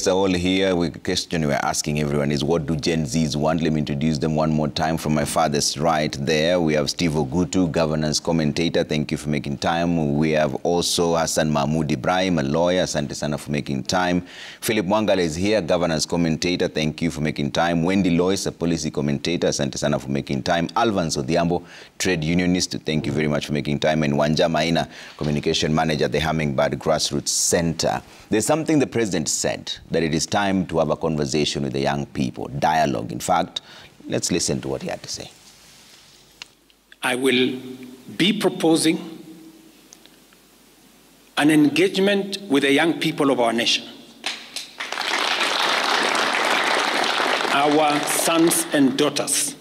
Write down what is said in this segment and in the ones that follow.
guests are all here. The question we're asking everyone is, what do Gen Zs want? Let me introduce them one more time. From my father's right there, we have Steve Ogutu, governance commentator. Thank you for making time. We have also Hassan Mahmoud Ibrahim, a lawyer. Asante sana for making time. Philip Mwangala is here, governance commentator. Thank you for making time. Wendy Lois, a policy commentator. Asante sana for making time. Alvance Odhiambo, trade unionist. Thank you very much for making time. And Wanja Maina, communication manager at the Hummingbird Grassroots Center. There's something the president said, that it is time to have a conversation with the young people, dialogue. In fact, let's listen to what he had to say. I will be proposing an engagement with the young people of our nation, our sons and daughters,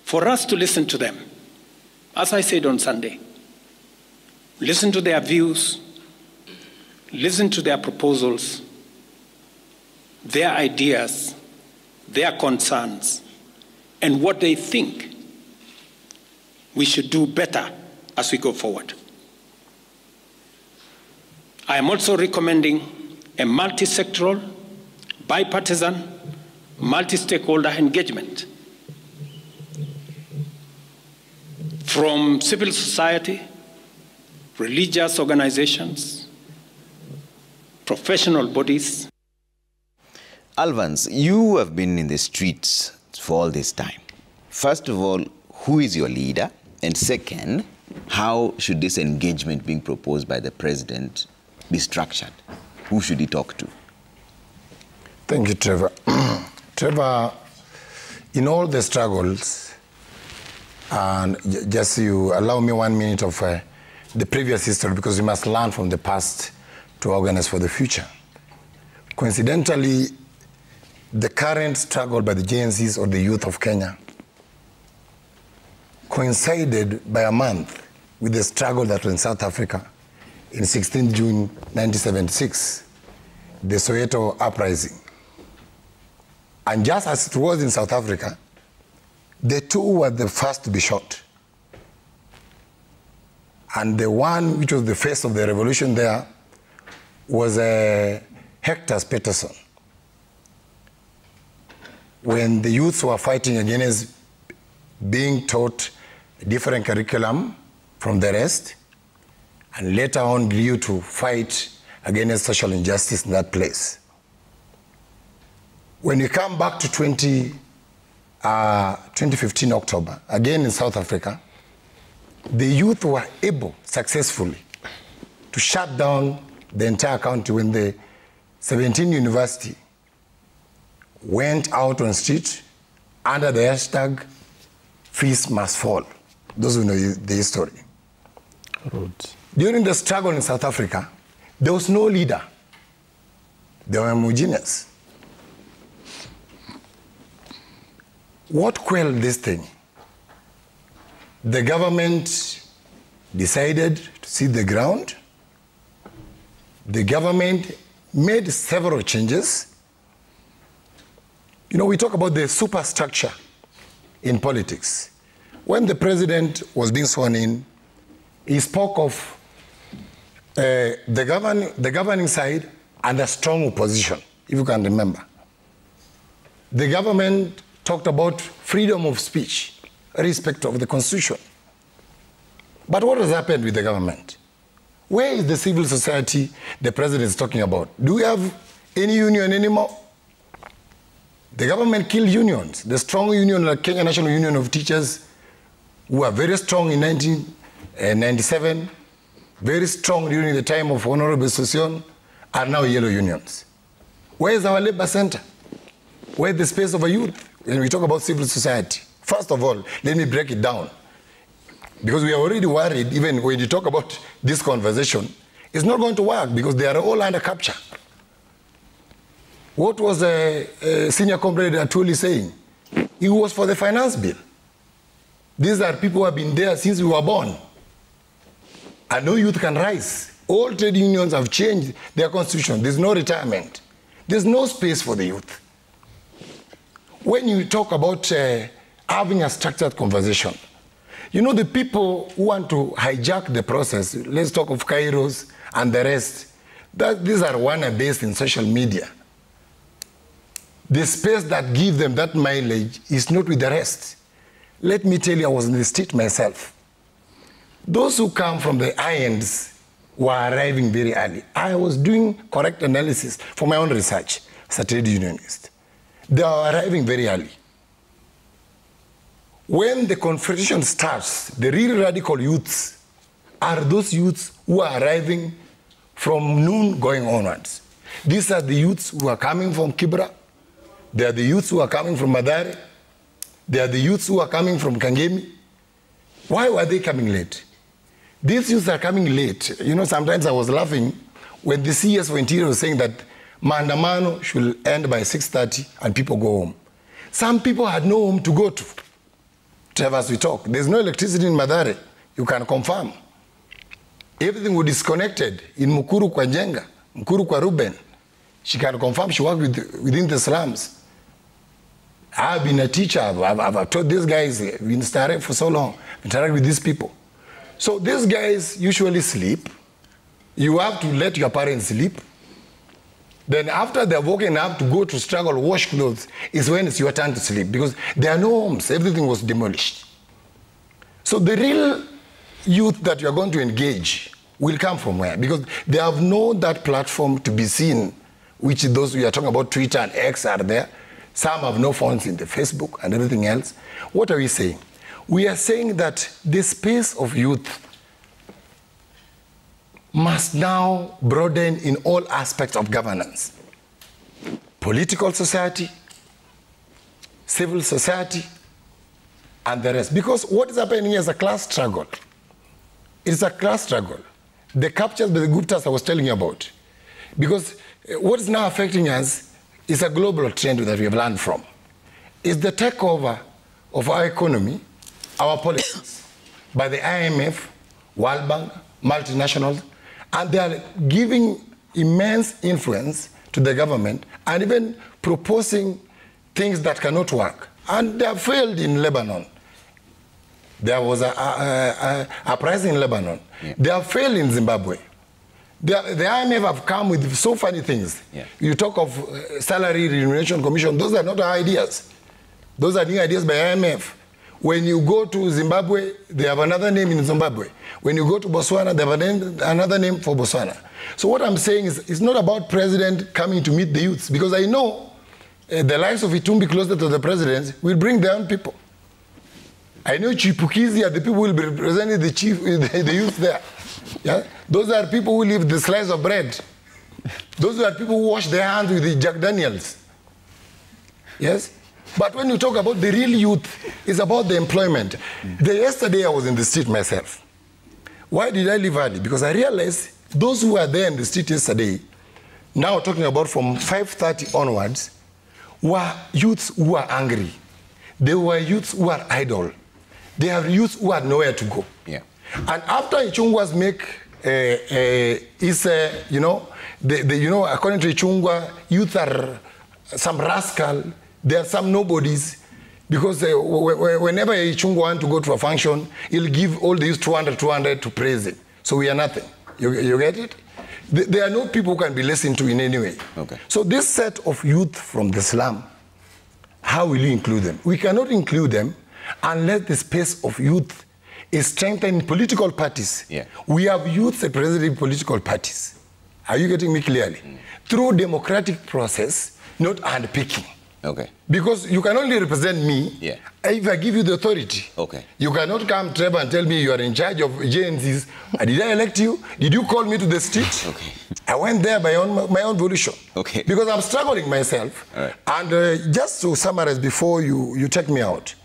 for us to listen to them. As I said on Sunday, listen to their views, listen to their proposals, their ideas, their concerns, and what they think we should do better as we go forward. I am also recommending a multi-sectoral, bipartisan, multi-stakeholder engagement from civil society, religious organizations, professional bodies. Alvance, you have been in the streets for all this time. First of all, who is your leader? And second, how should this engagement being proposed by the president be structured? Who should he talk to? Thank you, Trevor. Trevor, in all the struggles, and just you allow me 1 minute of the previous history, because we must learn from the past to organize for the future. Coincidentally, the current struggle by the Gen Zs or the youth of Kenya coincided by a month with the struggle that was in South Africa in 16 June 1976, the Soweto uprising. And just as it was in South Africa, the two were the first to be shot. And the one which was the face of the revolution there was Hector Peterson. When the youths were fighting against being taught a different curriculum from the rest, and later on grew to fight against social injustice in that place. When we come back to 2015 October, again in South Africa, the youth were able successfully to shut down the entire country when the 17 university went out on street under the hashtag Fees Must Fall. Those who know the history. Right. During the struggle in South Africa, there was no leader. They were homogeneous. What quelled this thing? The government decided to see the ground. The government made several changes. You know, we talk about the superstructure in politics. When the president was being sworn in, he spoke of the governing side and a strong opposition, if you can remember. The government talked about freedom of speech, respect of the constitution. But what has happened with the government? Where is the civil society the president is talking about? Do we have any union anymore? The government killed unions. The strong union, like Kenya National Union of Teachers, who were very strong in 1997, very strong during the time of Honorable Sossion, are now yellow unions. Where is our labor center? Where is the space of a youth when we talk about civil society? First of all, let me break it down. Because we are already worried, even when you talk about this conversation, it's not going to work because they are all under capture. What was Senior Comrade Atuli saying? He was for the finance bill. These are people who have been there since we were born. And no youth can rise. All trade unions have changed their constitution. There's no retirement. There's no space for the youth. When you talk about having a structured conversation, you know, the people who want to hijack the process, let's talk of Kairos and the rest, These are one based in social media. The space that gives them that mileage is not with the rest. Let me tell you, I was in the street myself. Those who come from the high ends were arriving very early. I was doing correct analysis for my own research as a trade unionist. They are arriving very early. When the confrontation starts, the real radical youths are those youths who are arriving from noon going onwards. These are the youths who are coming from Kibra. They are the youths who are coming from Madare. They are the youths who are coming from Kangemi. Why were they coming late? These youths are coming late. You know, sometimes I was laughing when the CS for Interior was saying that Maandamano should end by 6:30 and people go home. Some people had no home to go to. As we talk, there's no electricity in Madare. You can confirm. Everything was disconnected in Mukuru kwa Njenga, Mukuru kwa Ruben. She can confirm she worked within the slums. I've been a teacher. I've taught these guys. Been studying for so long. Interact with these people. So these guys usually sleep. You have to let your parents sleep. Then after they're woken up to go to struggle, wash clothes, is when it's your turn to sleep because there are no homes. Everything was demolished. So the real youth that you're going to engage will come from where? Because they have no that platform to be seen, which those we are talking about, Twitter and X are there. Some have no phones in the Facebook and everything else. What are we saying? We are saying that the space of youth must now broaden in all aspects of governance. Political society, civil society, and the rest. Because what is happening here is a class struggle. It's a class struggle. The captures by the Guptas I was telling you about. Because what is now affecting us is a global trend that we have learned from. It's the takeover of our economy, our politics, by the IMF, World Bank, multinationals, and they are giving immense influence to the government and even proposing things that cannot work. And they have failed in Lebanon. There was a uprising in Lebanon. Yeah. They have failed in Zimbabwe. The IMF have come with so funny things. Yeah. You talk of salary remuneration commission. Those are not our ideas. Those are new ideas by IMF. When you go to Zimbabwe, they have another name in Zimbabwe. When you go to Botswana, they have another name for Botswana. So what I'm saying is, it's not about president coming to meet the youths, because I know the likes of Itumbi closer to the president will bring their own people. I know Chipukizi are the people who will be representing the youth there. Yeah? Those are people who live the slice of bread. Those are people who wash their hands with the Jack Daniels. Yes? But when you talk about the real youth, it's about the employment. Yesterday I was in the street myself. Why did I leave early? Because I realized those who were there in the street yesterday, now talking about from 5:30 onwards, were youths who were angry. They were youths who were idle. They are youths who had nowhere to go. Yeah. And after Ichungwa's make, according to Ichungwa, youth are some rascal. There are some nobodies, because whenever Ichungwa wants to go to a function, he'll give all these 200 to praise him. So we are nothing. You get it? There are no people who can be listened to in any way. Okay. So this set of youth from the slum, how will you include them? We cannot include them unless the space of youth is strengthened in political parties. Yeah. We have youth representing political parties. Are you getting me clearly? Through democratic process, not handpicking. Okay. Because you can only represent me if I give you the authority. Okay. You cannot come, Trevor, and tell me you are in charge of JNCs. Did I elect you? Did you call me to the street? Okay. I went there by my own volition. Okay. Because I'm struggling myself. All right. And just to summarize before you take me out,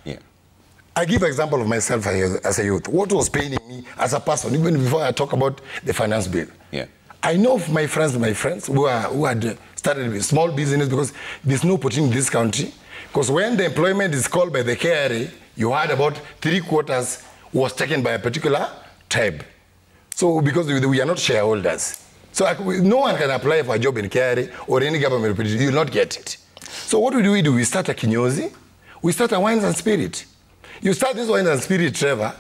I give an example of myself as a youth. What was paining me as a person, even before I talk about the finance bill. Yeah. I know of my friends who had started with small business, because there's no opportunity in this country. Because when the employment is called by the KRA, you had about 3/4 was taken by a particular tribe. So because we are not shareholders. So no one can apply for a job in KRA or any government opportunity. You will not get it. So what do? We start a kinyozi. We start a wines and spirit. You start this wines and spirit, Trevor.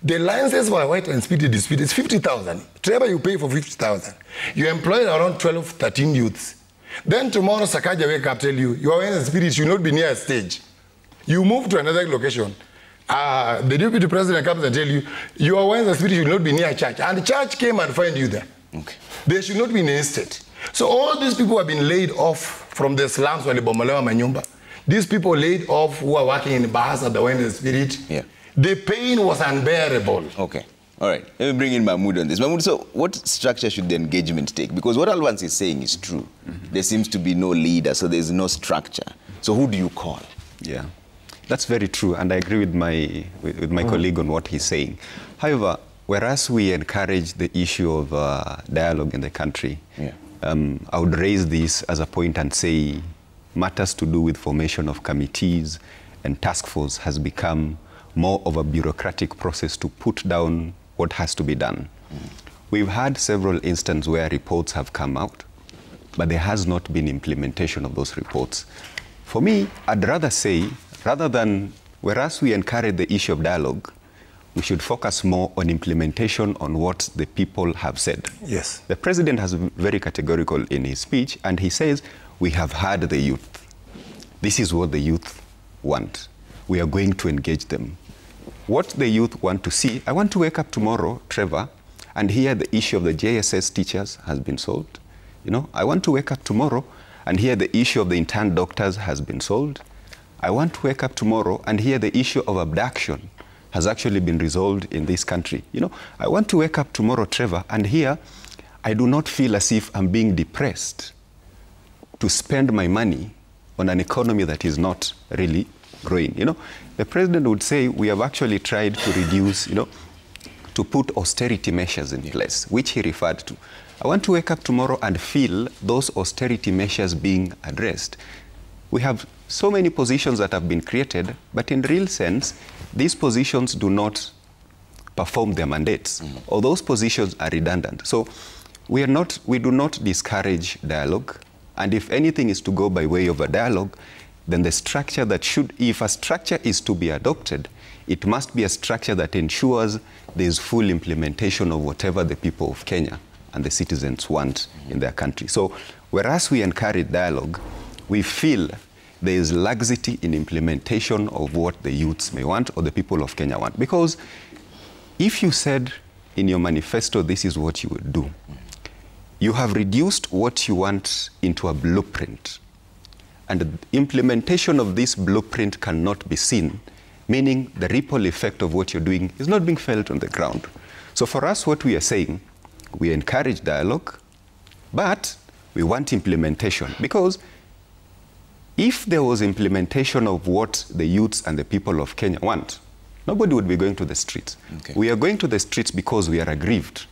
The licenses for White and Speedy dispute is 50,000. Trevor, you pay for 50,000. You employ around 12, 13 youths. Then tomorrow, Sakaja wake up, tell you, your White and Speedy should not be near a stage. You move to another location. The deputy president comes and tell you, your White and Speedy should not be near a church. And the church came and find you there. Okay. They should not be in a state. So all these people have been laid off from the slums, Walibomolewa Manyumba. These people laid off who are working in the bars at the Wine and Spirit. Yeah. The pain was unbearable. Okay. All right. Let me bring in Mahmood on this. Mahmood, so what structure should the engagement take? Because what Alvance is saying is true. There seems to be no leader, so there's no structure. So who do you call? Yeah, that's very true. And I agree with my colleague on what he's saying. However, whereas we encourage the issue of dialogue in the country, I would raise this as a point and say matters to do with formation of committees and task force has become more of a bureaucratic process to put down what has to be done. We've had several instances where reports have come out, but there has not been implementation of those reports. For me, I'd rather say, rather than, whereas we encourage the issue of dialogue, we should focus more on implementation on what the people have said. Yes. The president has been very categorical in his speech, and he says, we have heard the youth. This is what the youth want. We are going to engage them. What the youth want to see, I want to wake up tomorrow, Trevor, and hear the issue of the JSS teachers has been solved. You know, I want to wake up tomorrow and hear the issue of the intern doctors has been solved. I want to wake up tomorrow and hear the issue of abduction has actually been resolved in this country. You know, I want to wake up tomorrow, Trevor, and hear I do not feel as if I'm being depressed to spend my money on an economy that is not really growing. You know, the president would say we have actually tried to reduce, you know, to put austerity measures in place, which he referred to. I want to wake up tomorrow and feel those austerity measures being addressed. We have so many positions that have been created, but in real sense, these positions do not perform their mandates, or those positions are redundant. So we do not discourage dialogue, and if anything is to go by way of a dialogue, then the structure that should, if a structure is to be adopted, it must be a structure that ensures there is full implementation of whatever the people of Kenya and the citizens want in their country. So whereas we encourage dialogue, we feel there is laxity in implementation of what the youths may want or the people of Kenya want. Because if you said in your manifesto this is what you would do, you have reduced what you want into a blueprint. And the implementation of this blueprint cannot be seen, meaning the ripple effect of what you're doing is not being felt on the ground. So for us, what we are saying, we encourage dialogue, but we want implementation. Because if there was implementation of what the youths and the people of Kenya want, nobody would be going to the streets. Okay. We are going to the streets because we are aggrieved.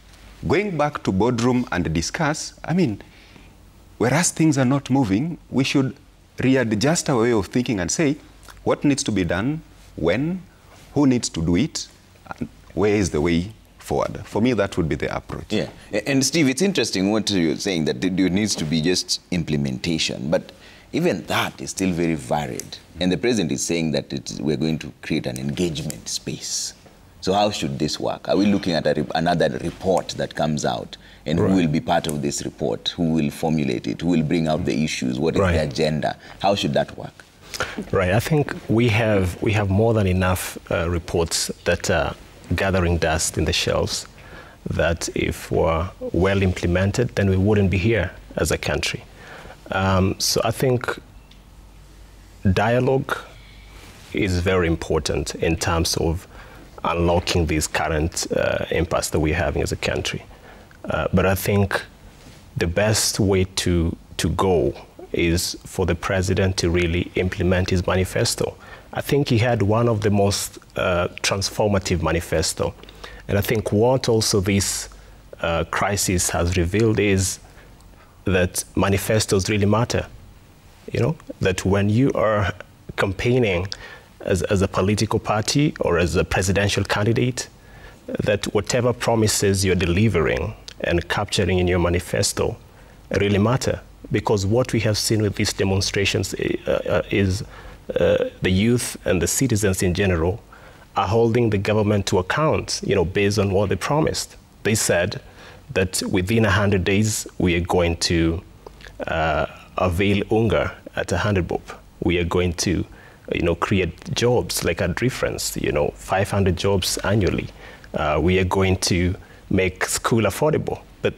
Going back to boardroom and discuss, I mean, whereas things are not moving, we should readjust our way of thinking and say, what needs to be done, when, who needs to do it, and where is the way forward. For me, that would be the approach. Yeah, and Steve, it's interesting what you're saying, that there needs to be just implementation, but even that is still very varied. And the president is saying that we're going to create an engagement space. So how should this work? Are we looking at another report that comes out? And who will be part of this report? Who will formulate it? Who will bring out the issues? What is the agenda? How should that work? Right. I think we have more than enough reports that are gathering dust in the shelves, that if were well implemented, then we wouldn't be here as a country. So I think dialogue is very important in terms of unlocking these current impasse that we're having as a country. But I think the best way to go is for the president to really implement his manifesto. I think he had one of the most transformative manifesto. And I think what also this crisis has revealed is that manifestos really matter. You know, that when you are campaigning as a political party or as a presidential candidate, that whatever promises you're delivering and capturing in your manifesto really matter. Because what we have seen with these demonstrations is the youth and the citizens in general are holding the government to account, based on what they promised. They said that within 100 days, we are going to avail UNGA at 100 bob. We are going to, create jobs, like I'd referenced, 500 jobs annually. We are going to make school affordable. But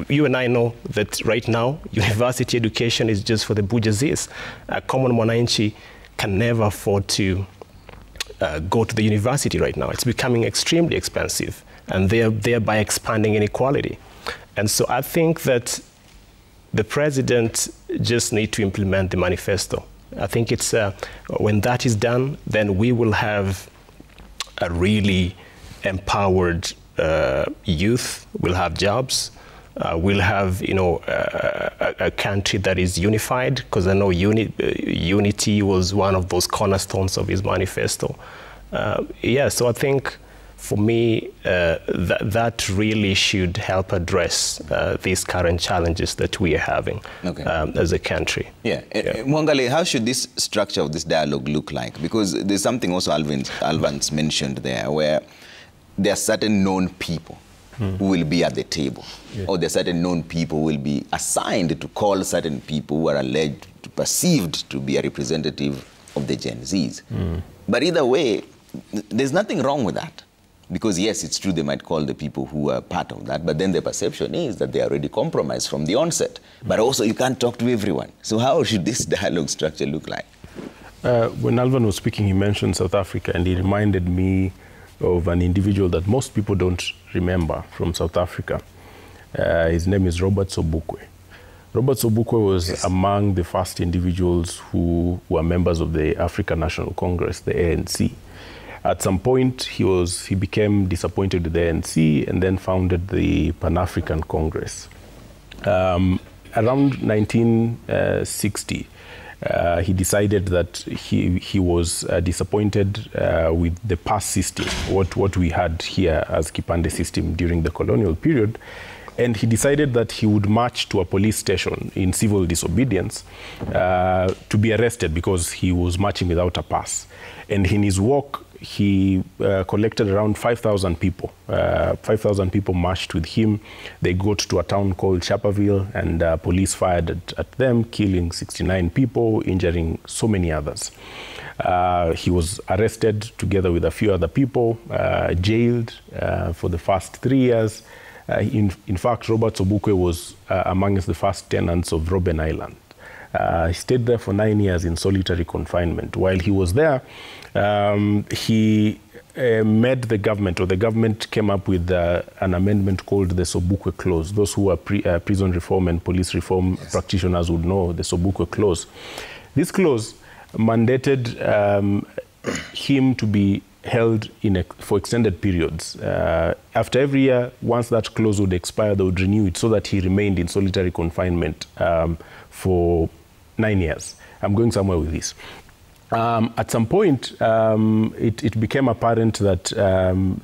you and I know that right now, university education is just for the bourgeoisies. A common mwananchi can never afford to go to the university right now. It's becoming extremely expensive, and thereby expanding inequality. And so I think that the president just needs to implement the manifesto. I think it's when that is done, then we will have a really empowered youth. We'll have jobs. We'll have, a country that is unified, because I know unity was one of those cornerstones of his manifesto. So I think for me, that really should help address these current challenges that we are having as a country. Mwangale, how should this structure of this dialogue look like? Because there's something also Alvan's mentioned there, where there are certain known people who will be at the table, or there are certain known people who will be assigned to call certain people who are alleged, perceived to be a representative of the Gen Zs. But either way, there's nothing wrong with that. Because yes, it's true, they might call the people who are part of that, but then the perception is that they are already compromised from the onset. But also you can't talk to everyone. So how should this dialogue structure look like? When Alvan was speaking, he mentioned South Africa, and he reminded me of an individual that most people don't remember from South Africa. His name is Robert Sobukwe. Robert Sobukwe was among the first individuals who were members of the African National Congress, the ANC. At some point, he became disappointed with the ANC and then founded the Pan-African Congress. Around 1960, he decided that he was disappointed with the pass system, what we had here as Kipande system during the colonial period. And he decided that he would march to a police station in civil disobedience to be arrested because he was marching without a pass. And in his walk, he collected around 5,000 people. 5,000 people marched with him. They got to a town called Sharperville, and police fired at them, killing 69 people, injuring so many others. He was arrested together with a few other people, jailed for the first 3 years. In fact, Robert Sobukwe was amongst the first tenants of Robben Island. He stayed there for 9 years in solitary confinement. While he was there, he met the government, or the government came up with an amendment called the Sobukwe Clause. Those who are prison reform and police reform practitioners would know the Sobukwe Clause. This clause mandated him to be held for extended periods. After every year, once that clause would expire, they would renew it so that he remained in solitary confinement for 9 years. I'm going somewhere with this. At some point, it became apparent that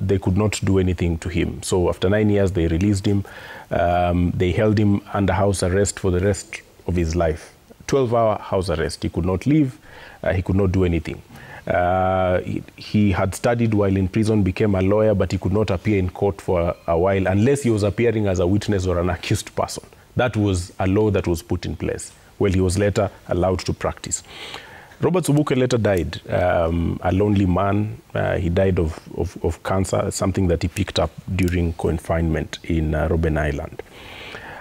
they could not do anything to him. So after 9 years, they released him. They held him under house arrest for the rest of his life. 12-hour house arrest. He could not leave. He could not do anything. He had studied while in prison, became a lawyer, but he could not appear in court for a while unless he was appearing as a witness or an accused person. That was a law that was put in place. Well, he was later allowed to practice. Robert Sobukwe later died, a lonely man. He died of cancer, something that he picked up during confinement in Robben Island.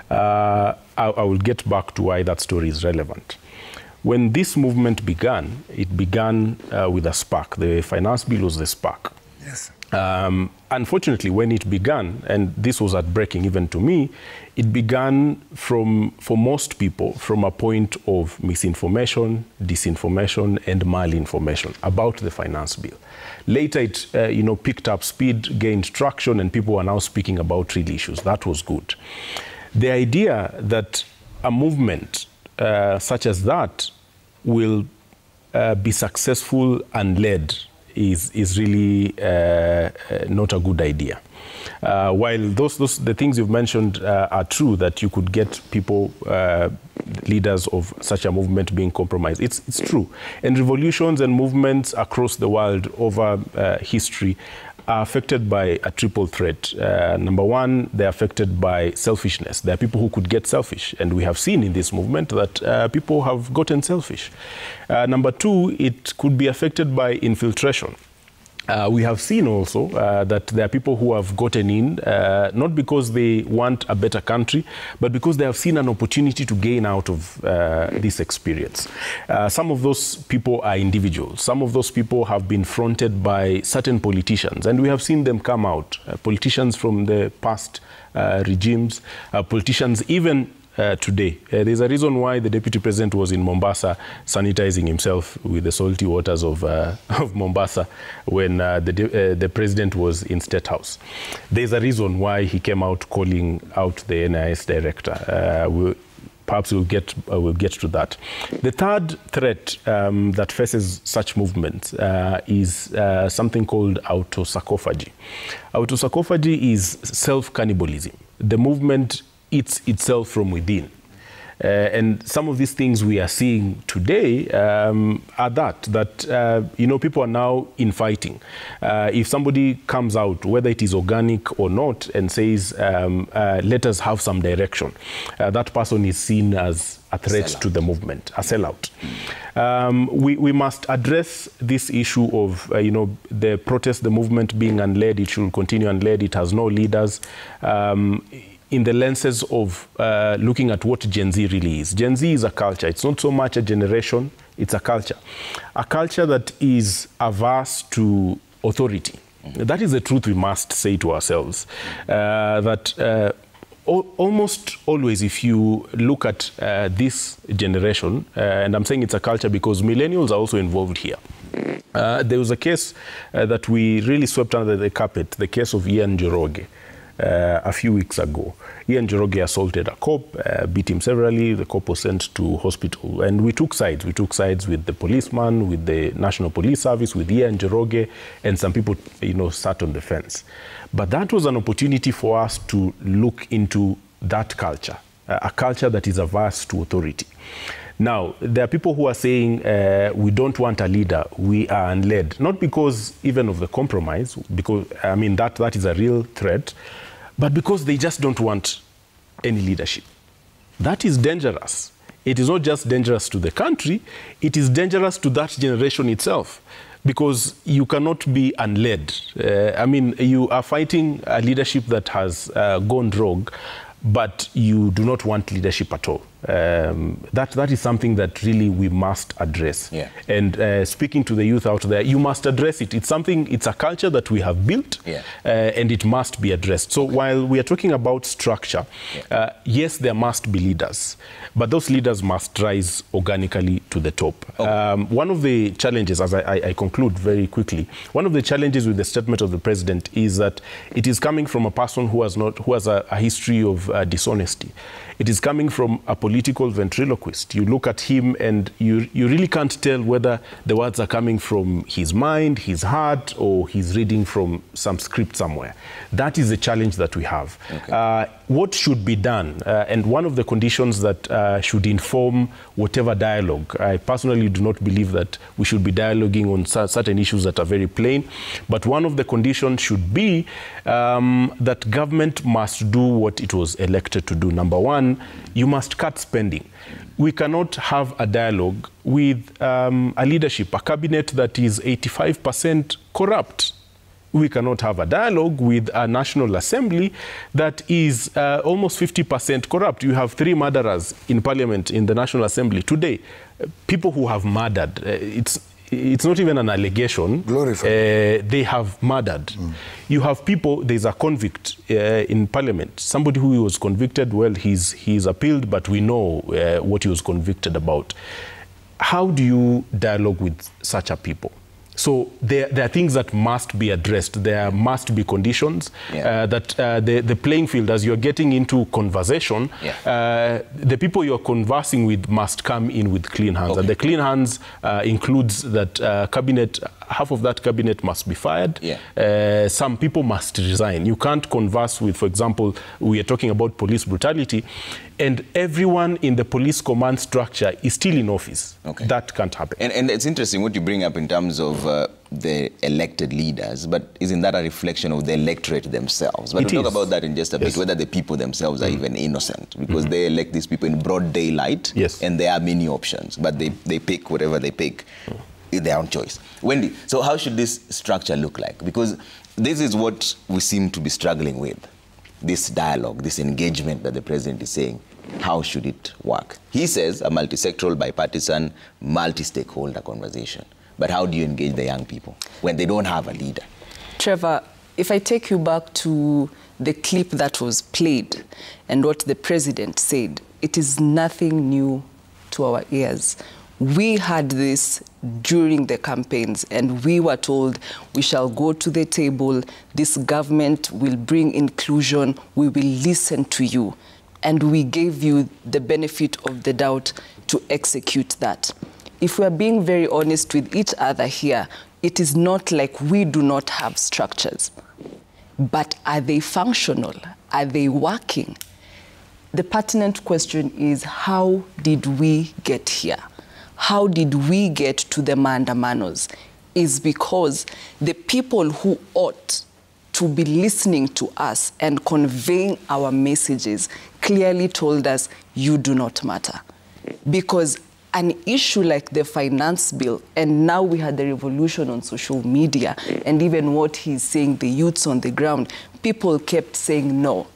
I will get back to why that story is relevant. When this movement began, it began with a spark. The finance bill was the spark. Yes. Unfortunately, when it began, and this was heartbreaking even to me, it began for most people from a point of misinformation, disinformation, and malinformation about the finance bill. Later, it picked up speed, gained traction, and people are now speaking about real issues. That was good. The idea that a movement such as that will be successful and led is really not a good idea. While the things you've mentioned are true, that you could get people, leaders of such a movement being compromised, it's true. And revolutions and movements across the world over history are affected by a triple threat. Number one, they're affected by selfishness. There are people who could get selfish, and we have seen in this movement that people have gotten selfish. Number two, it could be affected by infiltration. We have seen also that there are people who have gotten in, not because they want a better country, but because they have seen an opportunity to gain out of this experience. Some of those people are individuals. Some of those people have been fronted by certain politicians, and we have seen them come out. Politicians from the past regimes, politicians even today. There's a reason why the Deputy President was in Mombasa sanitizing himself with the salty waters of Mombasa when the President was in State House. There's a reason why he came out calling out the NIS Director. Perhaps we'll get to that. The third threat that faces such movements is something called autosarcophagy. Autosarcophagy is self-cannibalism. The movement eats itself from within. And some of these things we are seeing today are that people are now infighting. If somebody comes out, whether it is organic or not, and says, let us have some direction, that person is seen as a threat to the movement, a sellout. We must address this issue of, the protest, the movement being unled. It should continue unled. It has no leaders. In the lenses of looking at what Gen Z really is. Gen Z is a culture. It's not so much a generation, it's a culture. A culture that is averse to authority. That is the truth we must say to ourselves. That almost always, if you look at this generation, and I'm saying it's a culture because millennials are also involved here. There was a case that we really swept under the carpet, the case of Ian Njoroge. A few weeks ago. Ian Njoroge assaulted a cop, beat him severally. The cop was sent to hospital. And we took sides. We took sides with the policeman, with the National Police Service, with Ian Njoroge, and some people, sat on the fence. But that was an opportunity for us to look into that culture, a culture that is averse to authority. Now, there are people who are saying we don't want a leader, we are unled. Not because even of the compromise, because, that is a real threat, but because they just don't want any leadership. That is dangerous. It is not just dangerous to the country, it is dangerous to that generation itself. Because you cannot be unled. You are fighting a leadership that has gone rogue, but you do not want leadership at all. That is something that really we must address. Yeah. And speaking to the youth out there, you must address it. It's a culture that we have built, and it must be addressed. So while we are talking about structure, yes, there must be leaders, but those leaders must rise organically to the top. One of the challenges, as I conclude very quickly, one of the challenges with the statement of the president is that it is coming from a person who has a history of dishonesty. It is coming from a political ventriloquist. You look at him and you really can't tell whether the words are coming from his mind, his heart, or he's reading from some script somewhere. That is the challenge that we have. Okay. What should be done? And one of the conditions that should inform whatever dialogue. I personally do not believe that we should be dialoguing on certain issues that are very plain, but one of the conditions should be that government must do what it was elected to do. Number one, you must cut spending. We cannot have a dialogue with a leadership, a cabinet that is 85% corrupt. We cannot have a dialogue with a National Assembly that is almost 50% corrupt. You have 3 murderers in Parliament in the National Assembly today. People who have murdered. It's not even an allegation. They have murdered. You have people, there's a convict in Parliament. Somebody who was convicted, well, he's appealed, but we know what he was convicted about. How do you dialogue with such a people? So there are things that must be addressed. There must be conditions that the playing field, as you're getting into conversation, the people you're conversing with must come in with clean hands. And the clean hands includes that cabinet half of that cabinet must be fired. Yeah. Some people must resign. You can't converse with, for example, we are talking about police brutality, and everyone in the police command structure is still in office. Okay. That can't happen. And it's interesting what you bring up in terms of the elected leaders, but isn't that a reflection of the electorate themselves? But we'll talk about that in just a bit, whether the people themselves are even innocent, because they elect these people in broad daylight, and there are many options, but they pick whatever they pick, their own choice. Wendy, so how should this structure look like? Because this is what we seem to be struggling with, this dialogue, this engagement that the president is saying. How should it work? He says a multi-sectoral, bipartisan, multi-stakeholder conversation. But how do you engage the young people when they don't have a leader? Trevor, if I take you back to the clip that was played and what the president said, it is nothing new to our ears. We had this during the campaigns, and we were told we shall go to the table, this government will bring inclusion, we will listen to you. And we gave you the benefit of the doubt to execute that. If we're being very honest with each other here, it is not like we do not have structures. But are they functional? Are they working? The pertinent question is, how did we get here? How did we get to the maandamanos? Is because the people who ought to be listening to us and conveying our messages clearly told us, you do not matter. Because an issue like the finance bill, and now we had the revolution on social media, and even what he's saying, the youths on the ground, people kept saying, no,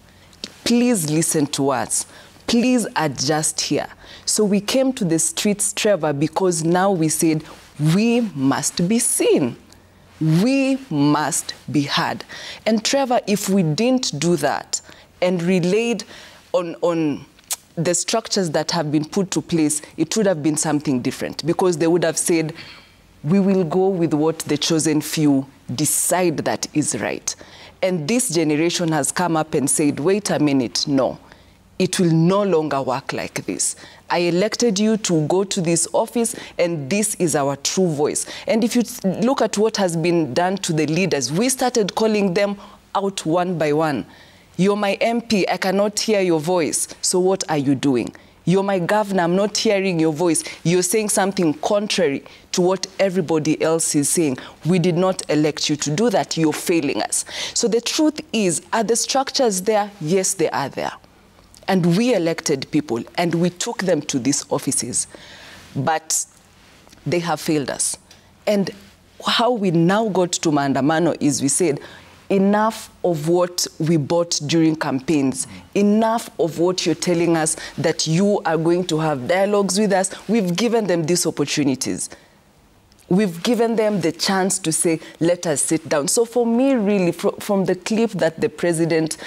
please listen to us. Please adjust here. So we came to the streets, Trevor, because now we said, we must be seen. We must be heard. And Trevor, if we didn't do that and relayed on the structures that have been put to place, it would have been something different, because they would have said, we will go with what the chosen few decide that is right. And this generation has come up and said, wait a minute, no, it will no longer work like this. I elected you to go to this office, and this is our true voice. And if you look at what has been done to the leaders, we started calling them out one by one. You're my MP, I cannot hear your voice, so what are you doing? You're my governor, I'm not hearing your voice. You're saying something contrary to what everybody else is saying. We did not elect you to do that, you're failing us. So the truth is, are the structures there? Yes, they are there. And we elected people, and we took them to these offices. But they have failed us. And how we now got to maandamano is we said, enough of what we bought during campaigns, enough of what you're telling us that you are going to have dialogues with us. We've given them these opportunities. We've given them the chance to say, let us sit down. So for me, really, from the clip that the president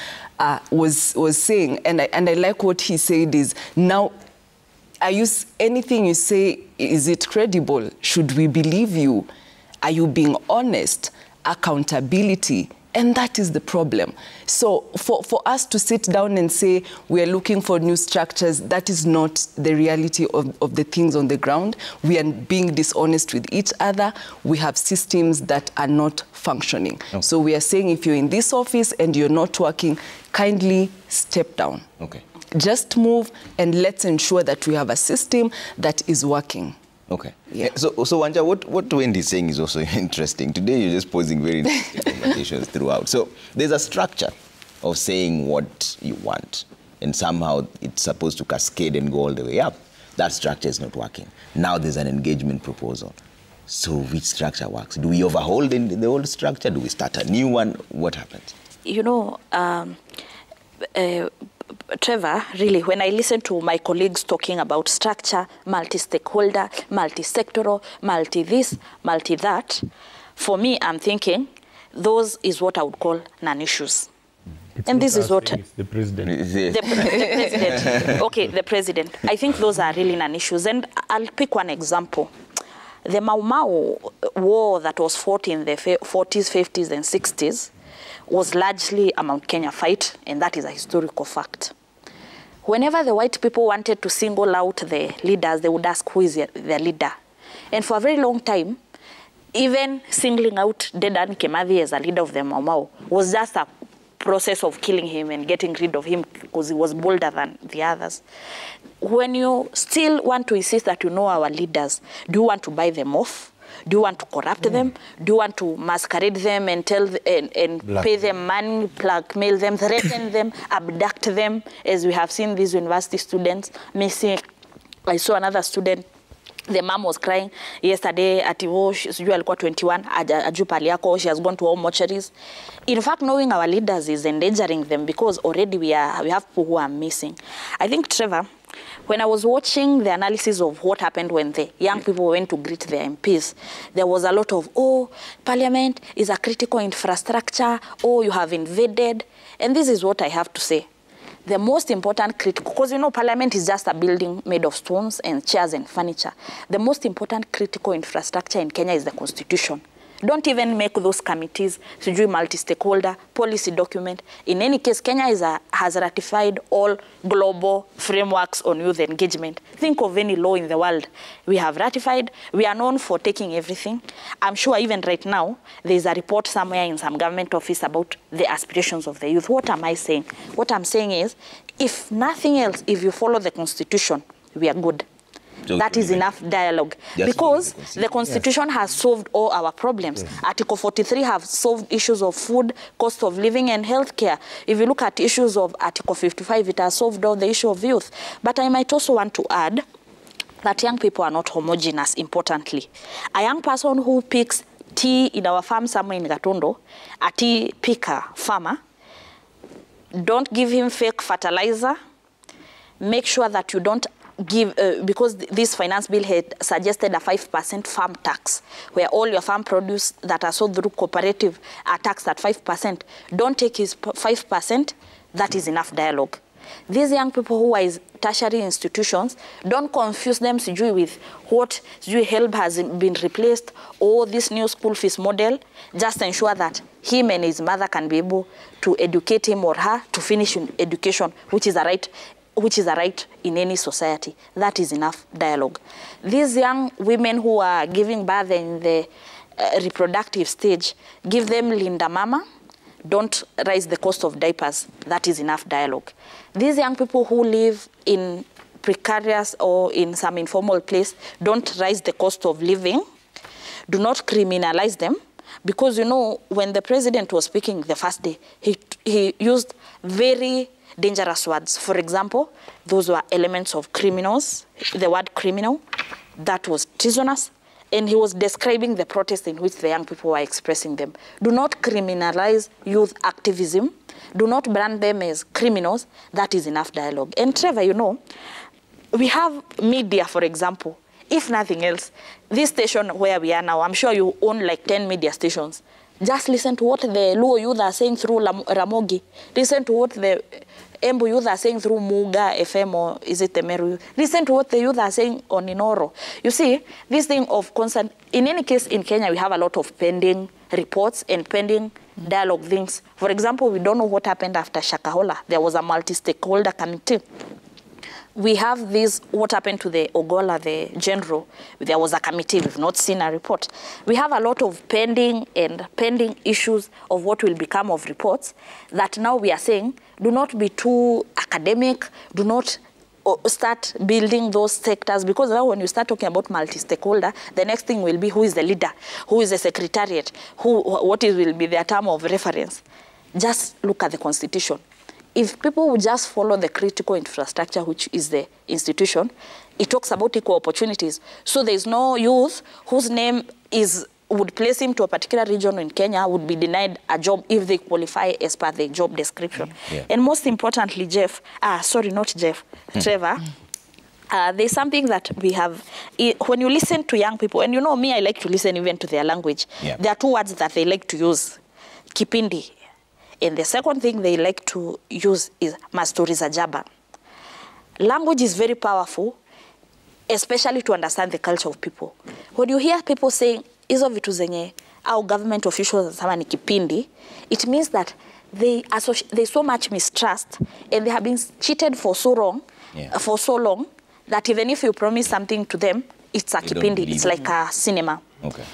was saying, and I like what he said is, now, anything you say, is it credible? Should we believe you? Are you being honest? Accountability. And that is the problem. So for us to sit down and say we are looking for new structures, that is not the reality of the things on the ground. We are being dishonest with each other. We have systems that are not functioning. Okay. So we are saying, if you're in this office and you're not working, kindly step down. Okay. Just move, and let's ensure that we have a system that is working. Okay. Yeah. So Wanja, what Wendy is saying is also interesting. Today you're just posing very interesting conversations throughout. So there's a structure of saying what you want, and somehow it's supposed to cascade and go all the way up. That structure is not working. Now there's an engagement proposal. So which structure works? Do we overhaul the old structure? Do we start a new one? What happens? You know, Trevor, really, when I listen to my colleagues talking about structure, multi-stakeholder, multi-sectoral, multi-this, multi-that, for me, I'm thinking those is what I would call non-issues. And this is what... The president. The president. Okay, the president. I think those are really non-issues. And I'll pick one example. The Mau Mau war that was fought in the 40s, 50s, and 60s was largely a Mount Kenya fight, and that is a historical fact. Whenever the white people wanted to single out the leaders, they would ask, who is their leader? And for a very long time, even singling out Dedan Kimathi as a leader of the Mau Mau was just a process of killing him and getting rid of him because he was bolder than the others. When you still want to insist that you know our leaders, do you want to buy them off? Do you want to corrupt them? Do you want to masquerade them and tell and pay them money, blackmail them, threaten them, abduct them, as we have seen these university students missing? I saw another student. The mom was crying yesterday at sijui alikuwa 21, ajupali yako, she has gone to all mortuaries. In fact, knowing our leaders is endangering them because already we have people who are missing. I think, Trevor, when I was watching the analysis of what happened when the young people went to greet their MPs, there was a lot of, oh, parliament is a critical infrastructure, oh, you have invaded. And this is what I have to say. The most important critical, because you know parliament is just a building made of stones and chairs and furniture. The most important critical infrastructure in Kenya is the constitution. Don't even make those committees, sijui multi-stakeholder, policy document. In any case, Kenya has ratified all global frameworks on youth engagement. Think of any law in the world. We have ratified. We are known for taking everything. I'm sure even right now, there is a report somewhere in some government office about the aspirations of the youth. What am I saying? What I'm saying is, if nothing else, if you follow the constitution, we are good. That is enough dialogue. Because the Constitution has solved all our problems. Article 43 have solved issues of food, cost of living, and healthcare. If you look at issues of Article 55, it has solved all the issue of youth. But I might also want to add that young people are not homogeneous, importantly. A young person who picks tea in our farm somewhere in Gatondo, a tea picker farmer, don't give him fake fertilizer. Make sure that you don't give, because this finance bill had suggested a 5% farm tax, where all your farm produce that are sold through cooperative are taxed at 5%. Don't take his 5%, that is enough dialogue. These young people who are in tertiary institutions, don't confuse them with what HELB has been replaced or this new school fees model. Just ensure that him and his mother can be able to educate him or her to finish education, which is a right in any society. That is enough dialogue. These young women who are giving birth in the reproductive stage, give them Linda Mama. Don't raise the cost of diapers. That is enough dialogue. These young people who live in precarious or in some informal place, don't raise the cost of living. Do not criminalize them. Because, you know, when the president was speaking the first day, he used very dangerous words. For example, those were elements of criminals, the word criminal, that was treasonous, and he was describing the protest in which the young people were expressing them. Do not criminalize youth activism. Do not brand them as criminals. That is enough dialogue. And Trevor, you know, we have media, for example. If nothing else, this station where we are now, I'm sure you own like 10 media stations. Just listen to what the Luo youth are saying through Ramogi. Listen to what the Embu youth are saying through Muga FM, or is it the Meru? Listen to what the youth are saying on Inoro. You see, this thing of concern, in any case in Kenya, we have a lot of pending reports and pending dialogue things. For example, we don't know what happened after Shakahola. There was a multi-stakeholder committee. We have this, what happened to the Ogola, the general. There was a committee, we've not seen a report. We have a lot of pending issues of what will become of reports that now we are saying, do not be too academic, do not start building those sectors, because now when you start talking about multi-stakeholder, the next thing will be who is the leader, who is the secretariat, what will be their term of reference. Just look at the constitution. If people would just follow the critical infrastructure, which is the institution, it talks about equal opportunities. So there is no youth whose name would place him to a particular region in Kenya would be denied a job if they qualify as per the job description. Yeah. And most importantly, Trevor, there's something that we have, when you listen to young people, and you know me, I like to listen even to their language. Yeah. There are two words that they like to use, kipindi. And the second thing they like to use is mastori za jaba. Language is very powerful, especially to understand the culture of people. When you hear people saying, hizo vitu zenye, our government officials sama ni kipindi, it means that there's so much mistrust and they have been cheated for so long, that even if you promise something to them, it's a kipindi, it's like a cinema. Okay.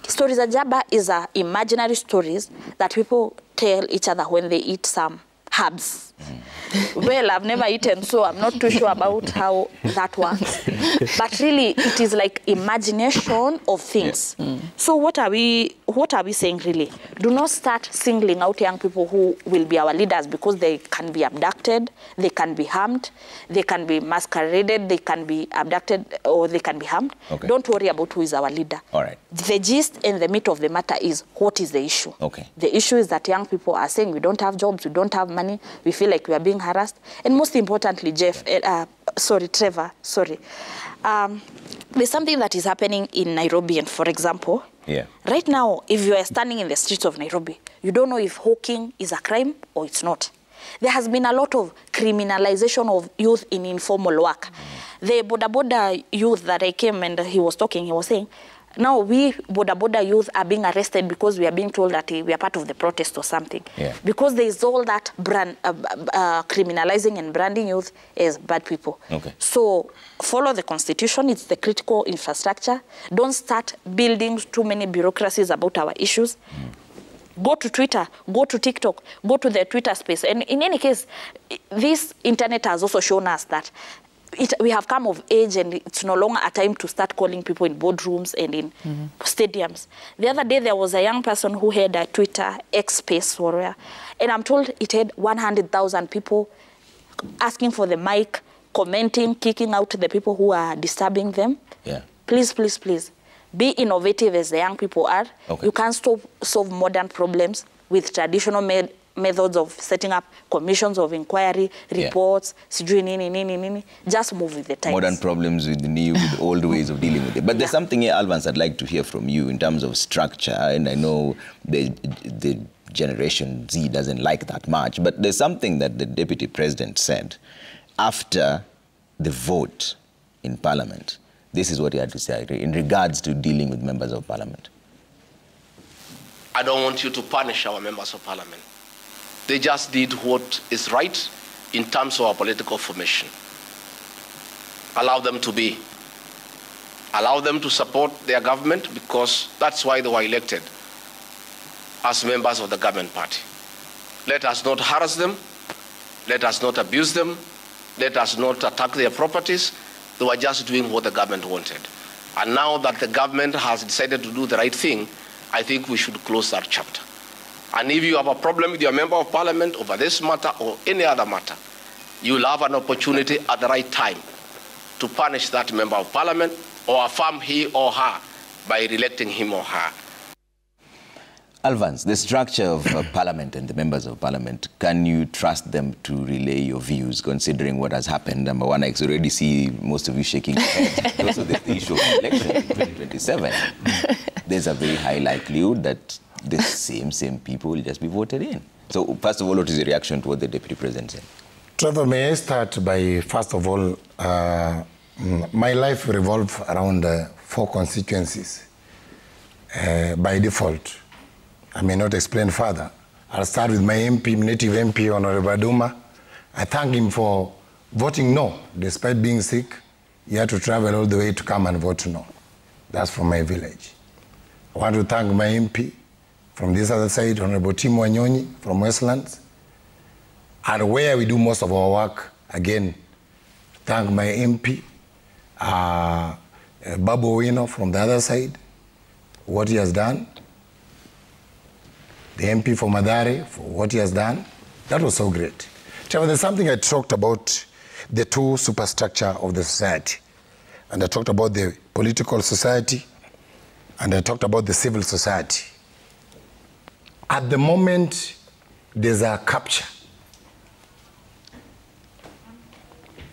Stories Ajaba is imaginary stories that people tell each other when they eat some herbs. Well, I've never eaten, so I'm not too sure about how that works. But really, it is like imagination of things. So what are we saying really? Do not start singling out young people who will be our leaders because they can be abducted, they can be harmed, they can be masqueraded, they can be abducted, or they can be harmed. Okay. Don't worry about who is our leader. All right. The gist and the meat of the matter is, what is the issue? Okay. The issue is that young people are saying we don't have jobs, we don't have money, we feel like we are being harassed. And most importantly, Trevor, there's something that is happening in Nairobi, and for example, right now, if you are standing in the streets of Nairobi, you don't know if hawking is a crime or it's not. There has been a lot of criminalization of youth in informal work. The Boda Boda youth that I came and he was talking, he was saying, now we Boda Boda youth are being arrested because we are being told that we are part of the protest or something. Because there is all that criminalizing and branding youth as bad people. Okay. So follow the constitution, it's the critical infrastructure. Don't start building too many bureaucracies about our issues. Go to Twitter, go to TikTok, go to the Twitter space. And in any case, this internet has also shown us that we have come of age and it's no longer a time to start calling people in boardrooms and in stadiums. The other day, there was a young person who had a Twitter X space warrior, and I'm told it had 100,000 people asking for the mic, commenting, kicking out the people who are disturbing them. Please, please, please, be innovative as the young people are. You can't solve modern problems with traditional methods of setting up commissions of inquiry, reports, just move with the times. Modern problems with with old ways of dealing with it. But there's something here, Alvance, I'd like to hear from you in terms of structure, and I know the Generation Z doesn't like that much, but there's something that the Deputy President said after the vote in Parliament. This is what he had to say in regards to dealing with members of Parliament. I don't want you to punish our members of Parliament. They just did what is right in terms of our political formation. Allow them to be. Allow them to support their government because that's why they were elected as members of the government party. Let us not harass them. Let us not abuse them. Let us not attack their properties. They were just doing what the government wanted. And now that the government has decided to do the right thing, I think we should close that chapter. And if you have a problem with your member of Parliament over this matter or any other matter, you will have an opportunity at the right time to punish that member of Parliament or affirm he or her by re-electing him or her. Alvance, the structure of Parliament and the members of Parliament, can you trust them to relay your views, considering what has happened? Number one, I already see most of you shaking your head. Also, there's the issue of election in 2027. There's a very high likelihood that the same people will just be voted in. So, first of all, what is your reaction to what the Deputy President said? Trevor, may I start by, first of all, my life revolves around 4 constituencies by default. I may not explain further. I'll start with my MP, native MP, Honorable Aduma. I thank him for voting no. Despite being sick, he had to travel all the way to come and vote no. That's from my village. I want to thank my MP from this other side, Honorable Tim Wanyonyi from Westlands. And where we do most of our work, again, thank my MP, Babu Owino from the other side, what he has done. The MP for Mathare, for what he has done. That was so great. Trevor, there's something I talked about, the 2 superstructure of the society. And I talked about the political society, and I talked about the civil society. At the moment, there's a capture.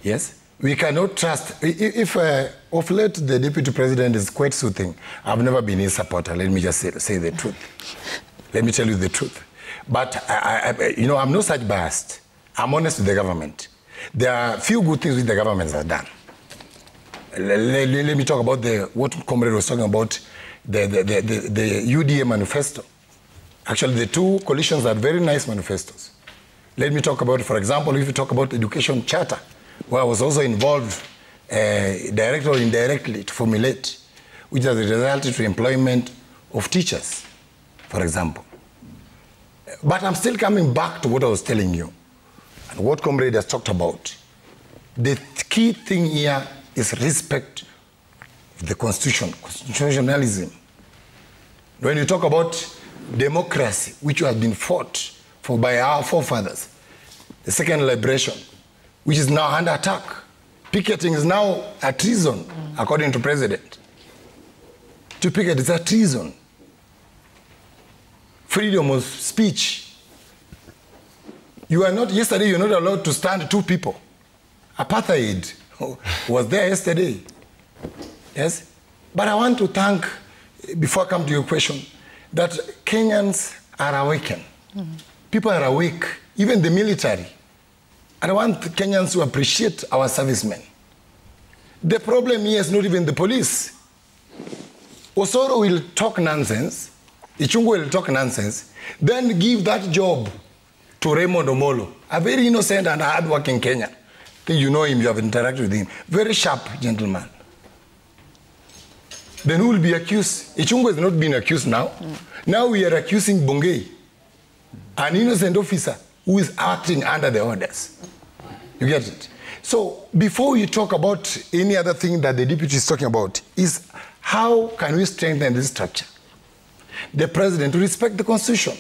Yes? We cannot trust. If of late the Deputy President is quite soothing, I've never been his supporter. Let me just say the truth. Let me tell you the truth. But, I'm not such biased. I'm honest with the government. There are few good things which the government has done. Let me talk about what Comrade was talking about, the UDA manifesto. Actually, the 2 coalitions are very nice manifestos. Let me talk about, for example, if you talk about education charter, where I was also involved directly or indirectly to formulate, which has resulted to employment of teachers, for example. But I'm still coming back to what I was telling you and what Comrade has talked about. The key thing here is respect of the Constitution, constitutionalism. When you talk about democracy, which has been fought for by our forefathers, the second liberation, which is now under attack. Picketing is now a treason, according to President. To picket is a treason. Freedom of speech. Yesterday you're not allowed to stand two people. Apartheid was there yesterday. Yes? But I want to thank, before I come to your question, that Kenyans are awakened. People are awake, even the military. And I want Kenyans to appreciate our servicemen. The problem here is not even the police. Osoro will talk nonsense, Ichungu will talk nonsense, then give that job to Raymond Omolo, a very innocent and hard-working Kenyan. I think you know him, you have interacted with him. Very sharp gentleman. Then who will be accused? Ichungu has not been accused now. Now we are accusing Bungei, an innocent officer who is acting under the orders. You get it? So before you talk about any other thing that the deputy is talking about, is how can we strengthen this structure? The president to respect the Constitution,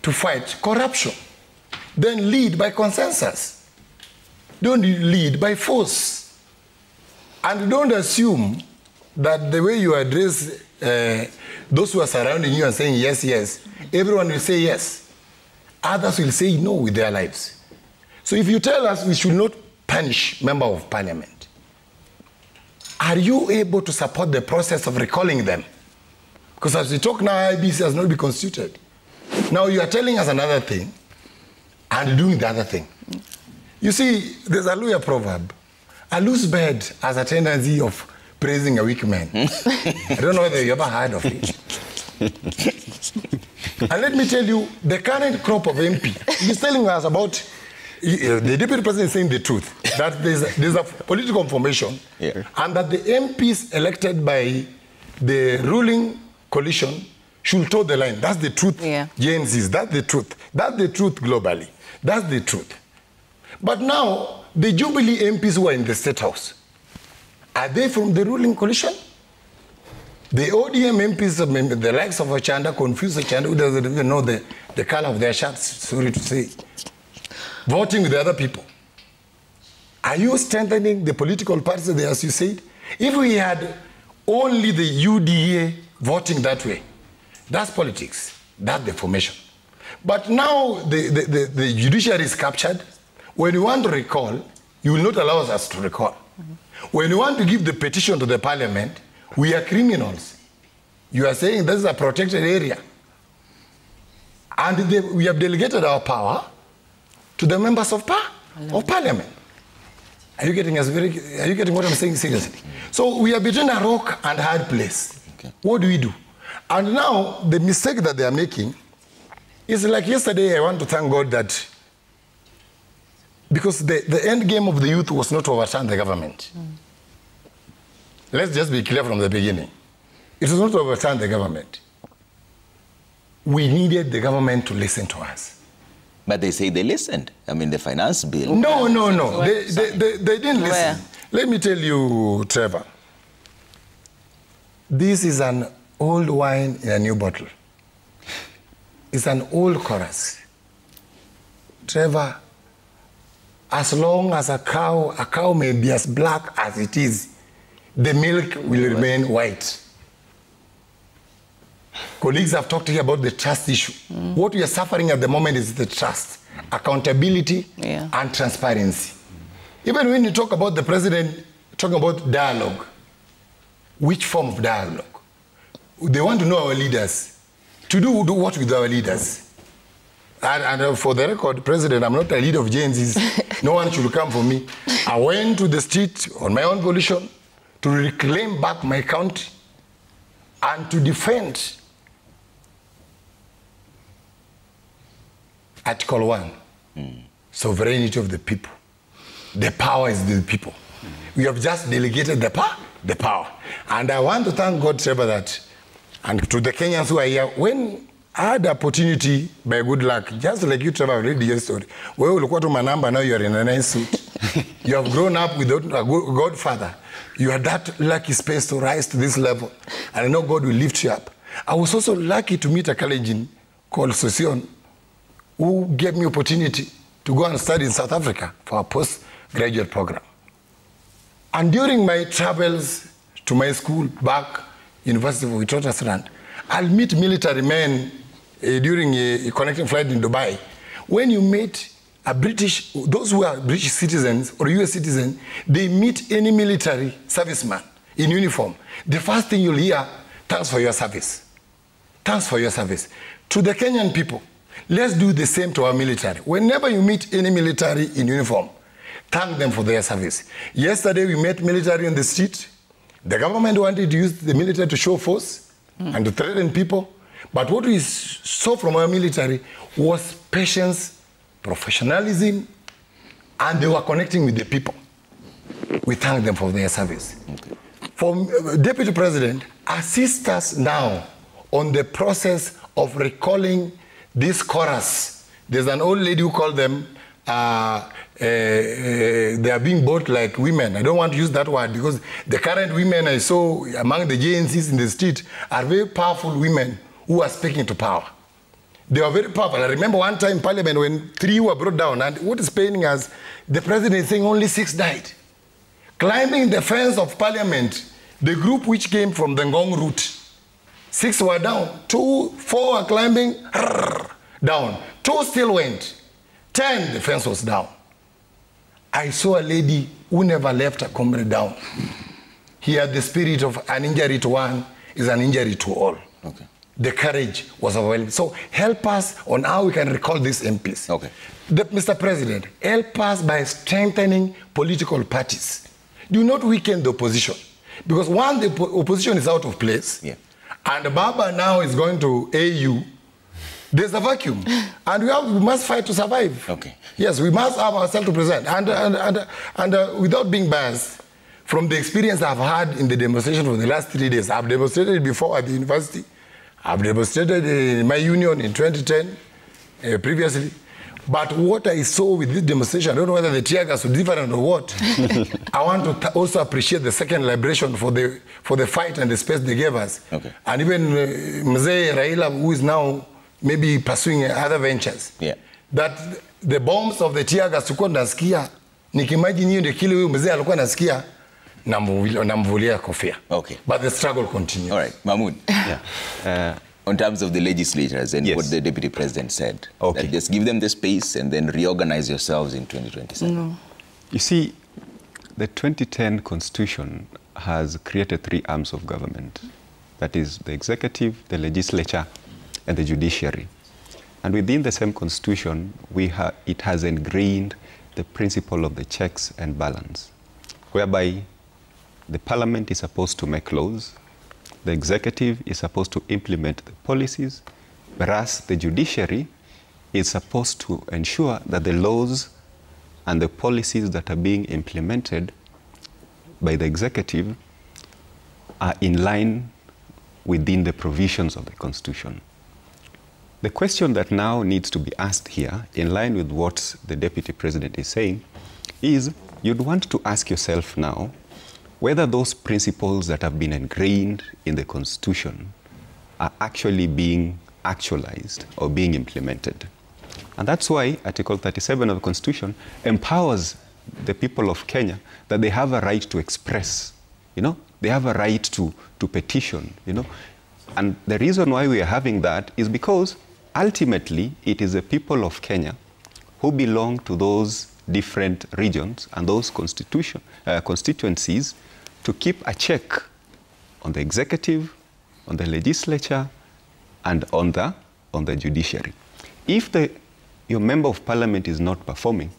to fight corruption, then lead by consensus. Don't lead by force. And don't assume that the way you address those who are surrounding you and saying yes, yes, everyone will say yes. Others will say no with their lives. So if you tell us we should not punish member of parliament, are you able to support the process of recalling them? Because as we talk now, IBC has not been constituted. Now you are telling us another thing and doing the other thing. You see, there's a Luya proverb. A loose bed has a tendency of praising a weak man. I don't know whether you ever heard of it. And let me tell you, the current crop of MP, he's telling us about, the deputy president is saying the truth, that there's a political formation, and that the MPs elected by the ruling coalition should toe the line. That's the truth. Gen Z's, that's the truth. That's the truth globally. That's the truth. But now, the Jubilee MPs who are in the State House, are they from the ruling coalition? The ODM MPs, the likes of Ochanda, confused Ochanda, who doesn't even know the color of their shirts, sorry to say, voting with the other people. Are you strengthening the political parties, as you said? If we had only the UDA voting that way, that's politics, that's the formation. But now the judiciary is captured. When you want to recall, you will not allow us to recall. When you want to give the petition to the parliament, we are criminals. You are saying this is a protected area. And we have delegated our power to the members of parliament. Are you getting what I'm saying seriously? So we are between a rock and a hard place. What do we do? And now the mistake that they are making is like yesterday. I want to thank God that because the end game of the youth was not to overturn the government. Let's just be clear from the beginning. It was not to overturn the government. We needed the government to listen to us. But they say they listened. I mean, the finance bill. No. They didn't listen. Let me tell you, Trevor. This is an old wine in a new bottle. It's an old chorus. Trevor, as long as a cow may be as black as it is, the milk will remain white. Colleagues have talked here about the trust issue. What we are suffering at the moment is the trust, accountability, and transparency. Even when you talk about the president talking about dialogue, which form of dialogue? They want to know our leaders. To do what with our leaders? And for the record, President, I'm not a leader of Gen Zs. No one should come for me. I went to the street on my own volition to reclaim back my country and to defend Article 1, sovereignty of the people. The power is the people. We have just delegated the power. And I want to thank God, Trevor, that And to the Kenyans who are here, when I had the opportunity, by good luck, just like you, Trevor, read your story. Well, look what my number now, you're in a nice suit. You have grown up without a godfather. You had that lucky space to rise to this level. And I know God will lift you up. I was also lucky to meet a Kalenjin called Sosion, who gave me opportunity to go and study in South Africa for a postgraduate program. And during my travels to my school back, University of Witwatersrand, I'll meet military men during a connecting flight in Dubai. When you meet a British, those who are British citizens or US citizens, they meet any military serviceman in uniform. The first thing you'll hear, thanks for your service. Thanks for your service. To the Kenyan people, let's do the same to our military. Whenever you meet any military in uniform, thank them for their service. Yesterday, we met military on the street. The government wanted to use the military to show force and to threaten people. But what we saw from our military was patience, professionalism, and they were connecting with the people. We thank them for their service. Okay. For Deputy President, assist us now on the process of recalling this chorus. There's an old lady who called them, they are being bought like women. I don't want to use that word because the current women I saw among the JNCs in the street are very powerful women who are speaking to power. They are very powerful. I remember one time in Parliament when 3 were brought down, and what is paining us, the president is saying only 6 died. Climbing the fence of Parliament, the group which came from the Ngong route, 6 were down, 4 were climbing down, 2 still went, 10 the fence was down. I saw a lady who never left a comrade down. He had the spirit of an injury to one is an injury to all. Okay. The courage was overwhelming. So help us on how we can recall these MPs. Okay. Mr. President, help us by strengthening political parties. Do not weaken the opposition. Because one, the opposition is out of place. Yeah. And Baba now is going to AU. There's a vacuum. And we must fight to survive. Okay. Yes, we must have ourselves to present. And without being biased, from the experience I've had in the demonstration for the last 3 days, I've demonstrated before at the university. I've demonstrated in my union in 2010, previously. But what I saw with this demonstration, I don't know whether the tear gas was different or what. I want to also appreciate the second liberation for the fight and the space they gave us. Okay. And even Mzee Raila, who is now maybe pursuing other ventures. Yeah. That the bombs of the tear gas tulikuwa nasikia, nikimagine hiyo ndio kile huyo mzee alikuwa nasikia, namvulia kofia. Okay. But the struggle continues. All right, Mahmoud. Yeah. On terms of the legislators and yes. what the Deputy President said, okay. That just give them the space and then reorganize yourselves in 2027. No. You see, the 2010 Constitution has created 3 arms of government. That is the executive, the legislature, and the judiciary. And within the same Constitution, it has ingrained the principle of the checks and balance, whereby the Parliament is supposed to make laws, the executive is supposed to implement the policies, whereas the judiciary is supposed to ensure that the laws and the policies that are being implemented by the executive are in line within the provisions of the Constitution. The question that now needs to be asked here, in line with what the Deputy President is saying, is you'd want to ask yourself now whether those principles that have been ingrained in the Constitution are actually being actualized or being implemented. And that's why Article 37 of the Constitution empowers the people of Kenya that they have a right to express, they have a right to petition, And the reason why we are having that is because ultimately it is the people of Kenya who belong to those different regions and those constituencies to keep a check on the executive, on the legislature, and on the judiciary. If your member of parliament is not performing,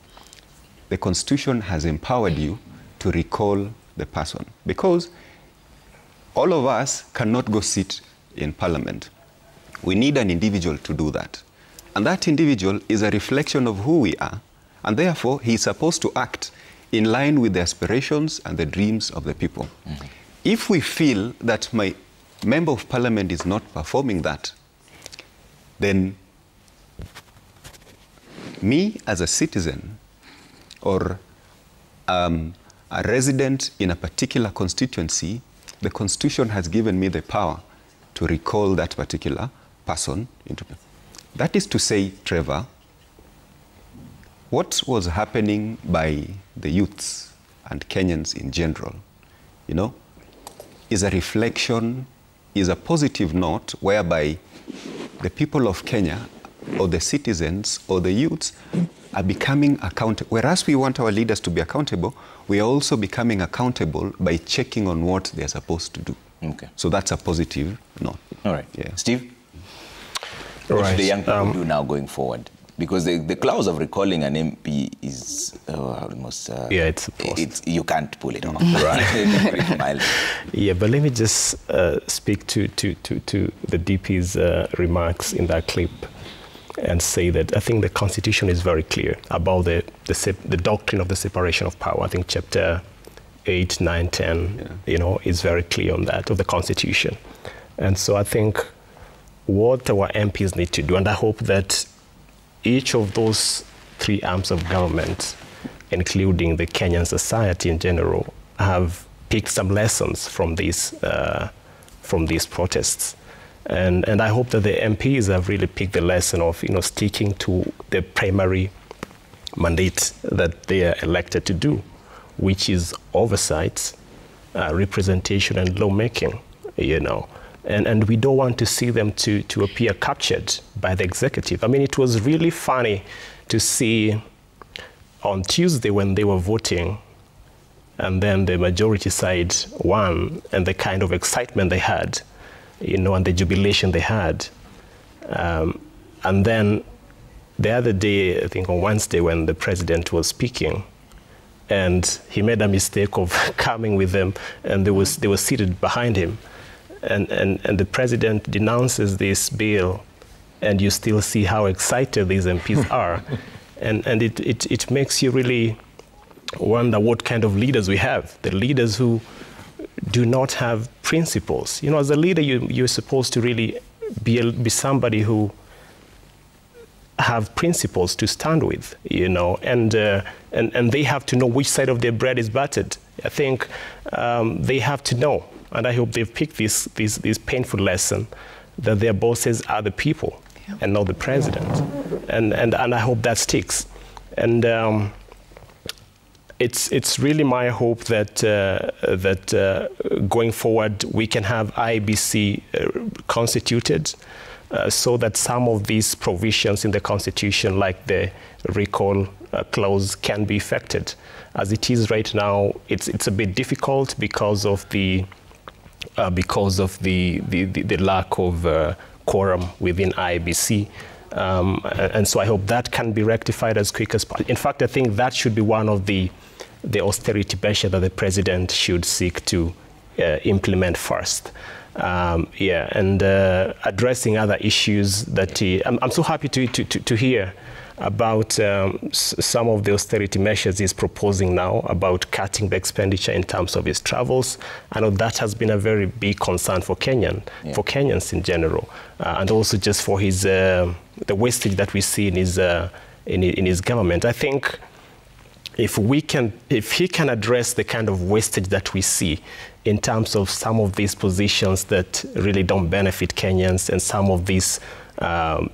the Constitution has empowered you to recall the person, because all of us cannot go sit in parliament. We need an individual to do that. And that individual is a reflection of who we are, and therefore he is supposed to act in line with the aspirations and the dreams of the people. Mm-hmm. If we feel that member of parliament is not performing that, then me as a citizen or a resident in a particular constituency, the Constitution has given me the power to recall that particular person into. That is to say, Trevor, what was happening by the youths and Kenyans in general, is a reflection, is a positive note whereby the people of Kenya or the citizens or the youths are becoming accountable. Whereas we want our leaders to be accountable, we are also becoming accountable by checking on what they're supposed to do. Okay. So that's a positive note. All right. Yeah. Steve? What should the young people do now going forward? Because the clause of recalling an MP is almost... you can't pull it off. Right. Yeah, but let me just speak to the DP's remarks in that clip and say that I think the Constitution is very clear about the doctrine of the separation of power. I think chapter 8, 9, 10, is very clear on that, of the Constitution. And so I think what our MPs need to do, and I hope that each of those three arms of government, including the Kenyan society in general, have picked some lessons from these protests. And I hope that the MPs have really picked the lesson of sticking to the primary mandate that they are elected to do, which is oversight, representation, and lawmaking. And we don't want to see them to appear captured by the executive. I mean, it was really funny to see on Tuesday when they were voting, and then the majority side won, and the kind of excitement they had, and the jubilation they had. And then the other day, I think on Wednesday, when the president was speaking, and he made a mistake of coming with them, and they were seated behind him. And the president denounces this bill, and you still see how excited these MPs are. And it makes you really wonder what kind of leaders we have, the leaders who do not have principles. As a leader, you're supposed to really be somebody who have principles to stand with, and they have to know which side of their bread is buttered. I think they have to know. And I hope they've picked this painful lesson that their bosses are the people and not the president. And I hope that sticks. And it's really my hope that going forward we can have IEBC constituted so that some of these provisions in the Constitution, like the recall clause, can be effected. As it is right now, it's a bit difficult because of the lack of quorum within IEBC. And so I hope that can be rectified as quick as possible. In fact, I think that should be one of the austerity measures that the president should seek to implement first. And addressing other issues that I'm so happy to hear about some of the austerity measures he's proposing now, about cutting the expenditure in terms of his travels. I know that has been a very big concern for Kenyans in general, and also just for his the wastage that we see in his government. I think if he can address the kind of wastage that we see in terms of some of these positions that really don't benefit Kenyans, and some of these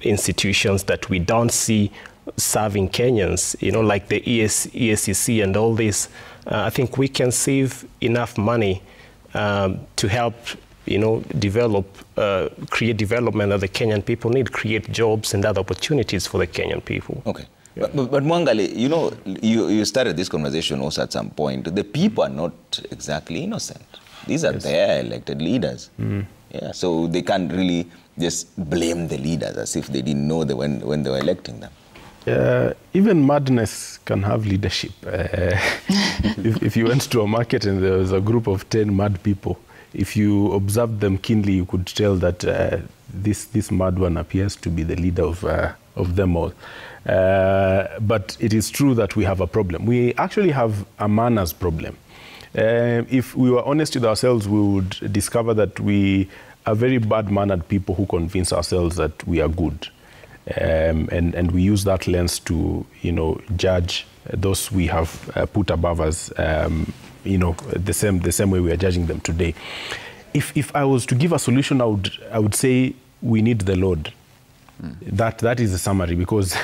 institutions that we don't see serving Kenyans, like the EACC and all this, I think we can save enough money to help, create development that the Kenyan people need, create jobs and other opportunities for the Kenyan people. Okay. Yeah. But Mwangali, you started this conversation also at some point. The people are not exactly innocent. These are their elected leaders. Mm. Yeah, so they can't really just blame the leaders as if they didn't know when they were electing them. Even madness can have leadership. If you went to a market and there was a group of 10 mad people, if you observed them keenly, you could tell that this mad one appears to be the leader of them all. But it is true that we have a problem. We actually have a manners problem. If we were honest with ourselves, we would discover that we are very bad-mannered people who convince ourselves that we are good. And we use that lens to, judge those we have put above us, the same way we are judging them today. If I was to give a solution, I would say we need the Lord. That is the summary, because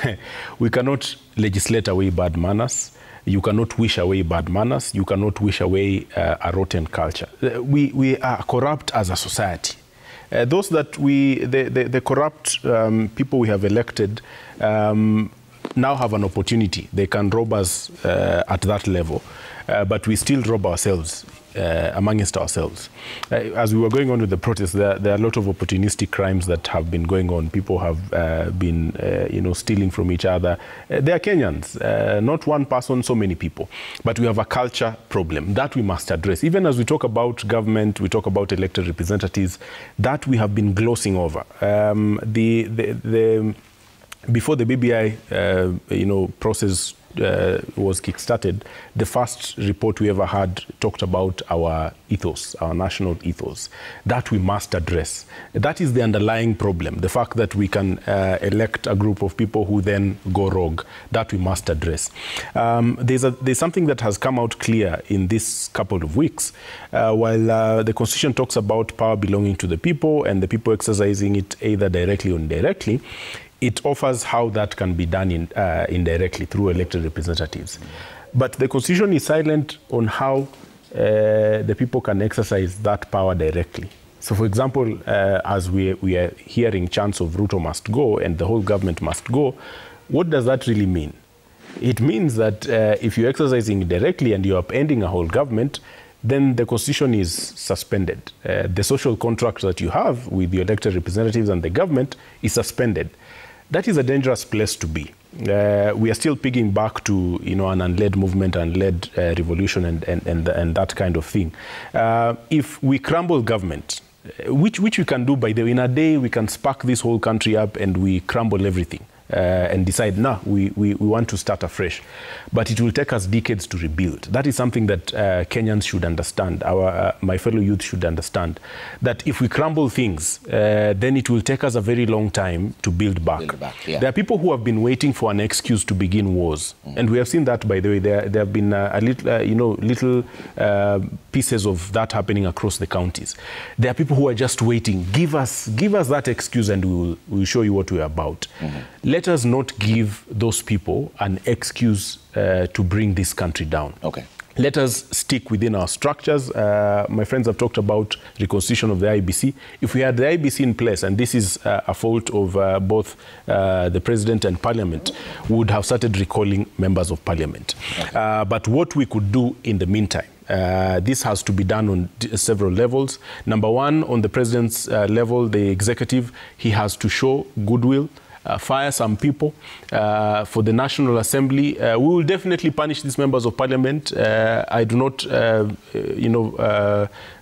we cannot legislate away bad manners. You cannot wish away bad manners. You cannot wish away a rotten culture. We are corrupt as a society. Those that the corrupt people we have elected now have an opportunity. They can rob us at that level, but we still rob ourselves amongst ourselves. As we were going on with the protest, there are a lot of opportunistic crimes that have been going on. People have been, stealing from each other. They are Kenyans, not one person, so many people. But we have a culture problem that we must address. Even as we talk about government, we talk about elected representatives, that we have been glossing over. Before the BBI, process was kick-started, the first report we ever had talked about our ethos, our national ethos. That we must address. That is the underlying problem, the fact that we can elect a group of people who then go rogue. That we must address. There's something that has come out clear in this couple of weeks. While the Constitution talks about power belonging to the people and the people exercising it either directly or indirectly, it offers how that can be done indirectly through elected representatives. But the Constitution is silent on how the people can exercise that power directly. So, for example, as we are hearing chants of Ruto must go and the whole government must go, what does that really mean? It means that if you're exercising directly and you're upending a whole government, then the Constitution is suspended. The social contract that you have with the elected representatives and the government is suspended. That is a dangerous place to be. We are still pigging back to an unled movement, unled revolution, and that kind of thing. If we crumble government, which we can do, by the way, in a day we can spark this whole country up and we crumble everything. And decide, we want to start afresh. But it will take us decades to rebuild. That is something that Kenyans should understand, my fellow youth should understand, that if we crumble things, then it will take us a very long time to build back. Yeah. There are people who have been waiting for an excuse to begin wars. And we have seen that, by the way. There have been little pieces of that happening across the counties. There are people who are just waiting. Give us that excuse and we will show you what we are about. Let us not give those people an excuse to bring this country down. Okay. Let us stick within our structures. My friends have talked about reconstitution of the IEBC. If we had the IEBC in place, and this is a fault of both the President and Parliament, we would have started recalling members of Parliament. Okay. But what we could do in the meantime, this has to be done on several levels. Number one, on the President's level, the executive, he has to show goodwill, fire some people. For the National Assembly, we will definitely punish these members of Parliament. I do not,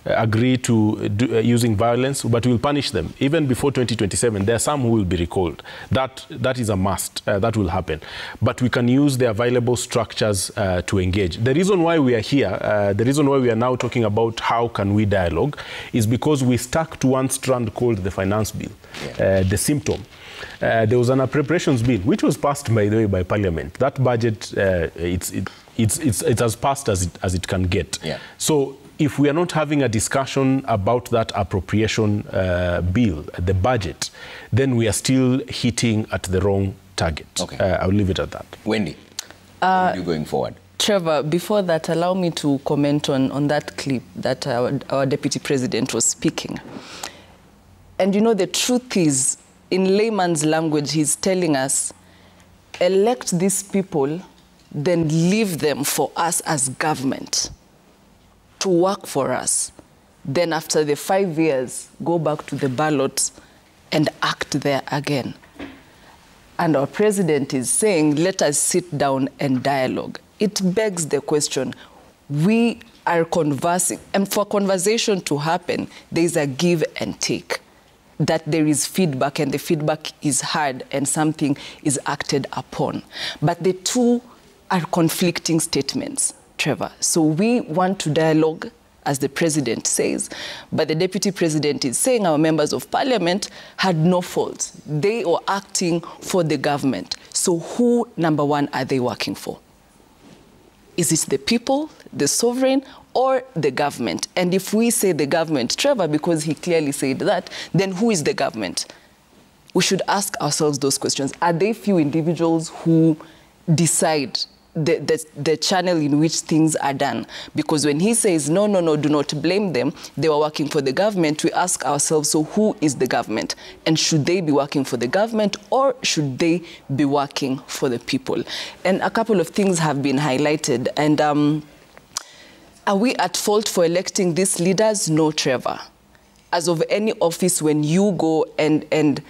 agree to using violence, but we will punish them. Even before 2027, there are some who will be recalled. That is a must. That will happen. But we can use the available structures to engage. The reason why we are here, the reason why we are now talking about how can we dialogue, is because we stuck to one strand called the finance bill, the symptom. There was an appropriations bill which was passed, by the way, by Parliament. That budget, it's as passed as it can get. Yeah. So if we are not having a discussion about that appropriation bill, the budget, then we are still hitting at the wrong target. Okay. I'll leave it at that. Wendy, what are you going forward? Trevor, before that, allow me to comment on that clip that our Deputy President was speaking. And the truth is, in layman's language, he's telling us, elect these people, then leave them for us as government to work for us. Then after the 5 years, go back to the ballot and act there again. And our president is saying, let us sit down and dialogue. It begs the question, we are conversing, and for conversation to happen, there is a give and take. That there is feedback and the feedback is heard and something is acted upon. But the two are conflicting statements, Trevor. So we want to dialogue as the president says. But the deputy president is saying our members of parliament had no fault. They were acting for the government. So who, number one, are they working for? Is it the people, the sovereign, or the government? And if we say the government, Trevor, because he clearly said that, then who is the government? We should ask ourselves those questions. Are they few individuals who decide the channel in which things are done? Because when he says, no, do not blame them, they were working for the government, we ask ourselves, so who is the government? And should they be working for the government, or should they be working for the people? And a couple of things have been highlighted. And are we at fault for electing these leaders? No, Trevor. As of any office, when you go and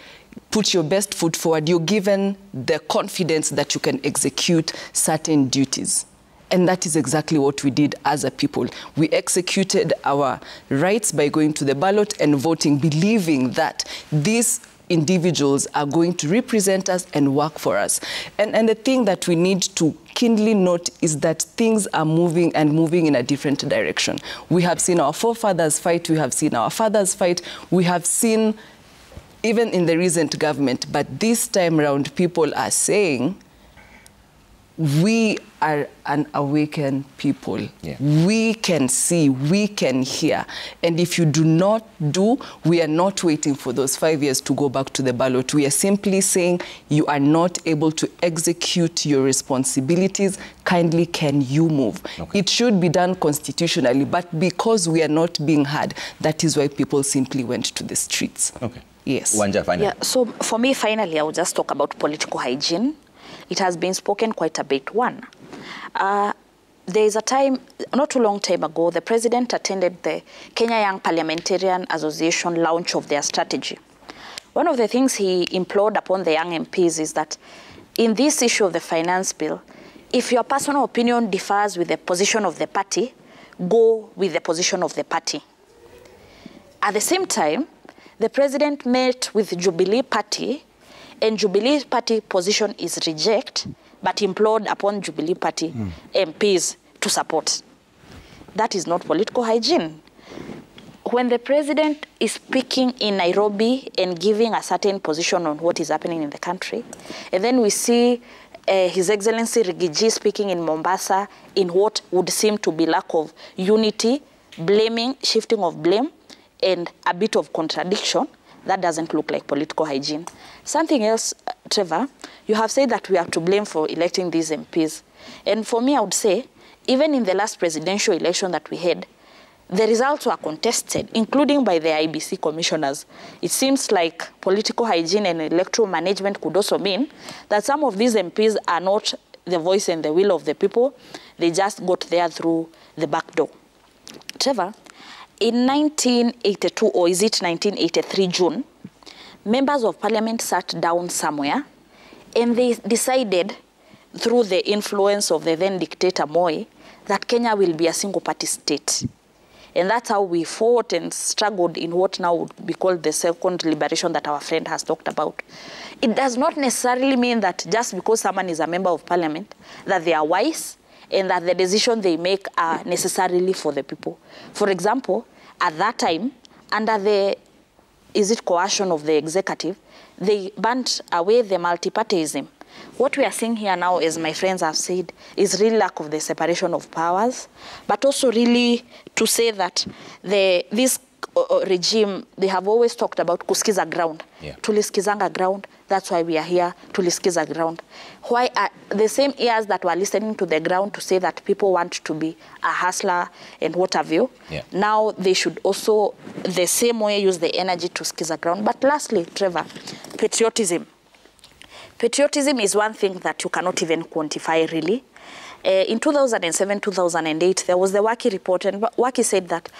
put your best foot forward, you're given the confidence that you can execute certain duties. And that is exactly what we did as a people. We executed our rights by going to the ballot and voting, believing that these individuals are going to represent us and work for us. And the thing that we need to keenly note is that things are moving in a different direction. We have seen our forefathers fight, we have seen our fathers fight, we have seen even in the recent government, but this time around people are saying, we are an awakened people. Yeah. We can see, we can hear. And if you do not do, we are not waiting for those 5 years to go back to the ballot. We are simply saying you are not able to execute your responsibilities. Kindly, can you move? Okay. It should be done constitutionally, but because we are not being heard, that is why people simply went to the streets. Okay. Yes. Wanja, finally. Yeah, so for me, finally, I will just talk about political hygiene. It has been spoken quite a bit. One, there is a time, not too long time ago, the president attended the Kenya Young Parliamentarian Association launch of their strategy. One of the things he implored upon the young MPs is that in this issue of the finance bill, if your personal opinion differs with the position of the party, go with the position of the party. At the same time, the president met with Jubilee Party, and Jubilee Party position is reject, but implored upon Jubilee Party MPs to support. That is not political hygiene. When the president is speaking in Nairobi and giving a certain position on what is happening in the country, and then we see His Excellency Rigiji speaking in Mombasa in what would seem to be lack of unity, blaming, shifting of blame, and a bit of contradiction, that doesn't look like political hygiene. Something else, Trevor, you have said that we are to blame for electing these MPs. And for me, I would say, even in the last presidential election that we had, the results were contested, including by the IBC commissioners. It seems like political hygiene and electoral management could also mean that some of these MPs are not the voice and the will of the people. They just got there through the back door. Trevor, in 1982, or is it 1983 June, members of parliament sat down somewhere and they decided, through the influence of the then dictator Moi, that Kenya will be a single-party state. And that's how we fought and struggled in what now would be called the second liberation that our friend has talked about. It does not necessarily mean that just because someone is a member of parliament, that they are wise, and that the decisions they make are necessarily for the people. For example, at that time, under the, coercion of the executive, they burnt away the multipartyism. What we are seeing here now, as my friends have said, is really lack of the separation of powers, but also really to say that this regime, they have always talked about kusikiza ground. Yeah. Tulisikizanga ground, that's why we are here, tuliskiza ground. Why are the same ears that were listening to the ground to say that people want to be a hustler and what have you, yeah, now they should also the same way use the energy to skiza ground. But lastly, Trevor, patriotism. Patriotism is one thing that you cannot even quantify really. In 2007, 2008, there was the Waki report, and Waki said that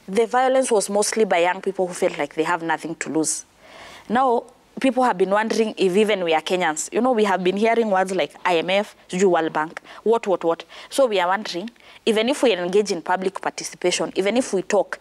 the violence was mostly by young people who felt like they have nothing to lose. Now, people have been wondering if even we are Kenyans. You know, we have been hearing words like IMF, World Bank, what. So we are wondering, even if we engage in public participation, even if we talk,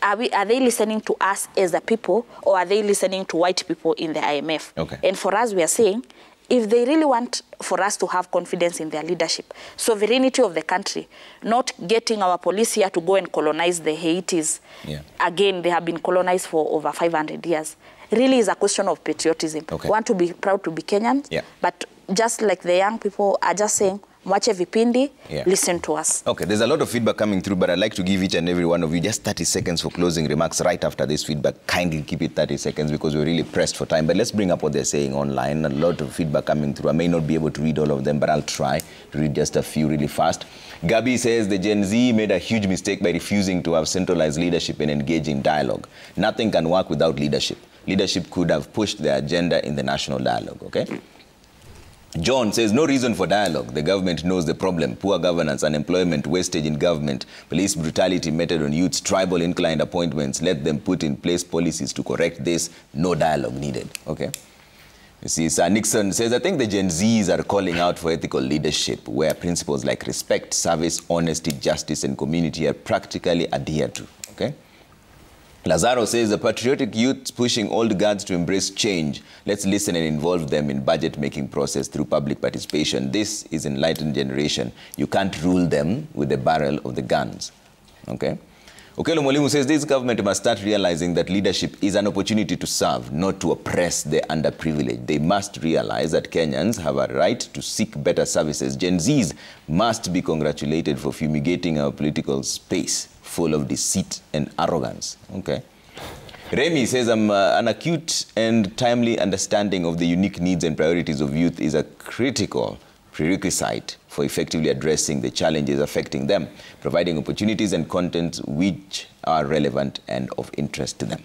are they listening to us as a people, or are they listening to white people in the IMF? Okay. And for us, we are saying, if they really want for us to have confidence in their leadership, sovereignty of the country, not getting our police here to go and colonize the Haitis. Yeah. Again, they have been colonized for over 500 years. Really is a question of patriotism. Okay. We want to be proud to be Kenyans, yeah. but just like the young people are just saying, Mwache vipindi, yeah. listen to us. Okay, there's a lot of feedback coming through, but I'd like to give each and every one of you just 30 seconds for closing remarks right after this feedback. Kindly keep it 30 seconds because we're really pressed for time. But let's bring up what they're saying online. A lot of feedback coming through. I may not be able to read all of them, but I'll try to read just a few really fast. Gabi says the Gen Z made a huge mistake by refusing to have centralized leadership and engage in dialogue. Nothing can work without leadership. Leadership could have pushed the agenda in the national dialogue, okay? John says, no reason for dialogue. The government knows the problem. Poor governance, unemployment, wastage in government, police brutality meted on youths, tribal inclined appointments. Let them put in place policies to correct this. No dialogue needed. Okay. You see, Sir Nixon says, I think the Gen Zs are calling out for ethical leadership where principles like respect, service, honesty, justice, and community are practically adhered to. Okay. Lazaro says the patriotic youth pushing old guards to embrace change. Let's listen and involve them in budget-making process through public participation. This is enlightened generation. You can't rule them with the barrel of the guns. Okay? Okelo Molimu says this government must start realizing that leadership is an opportunity to serve, not to oppress the underprivileged. They must realize that Kenyans have a right to seek better services. Gen Zs must be congratulated for fumigating our political space full of deceit and arrogance. Okay. Remy says an acute and timely understanding of the unique needs and priorities of youth is a critical prerequisite for effectively addressing the challenges affecting them, providing opportunities and content which are relevant and of interest to them.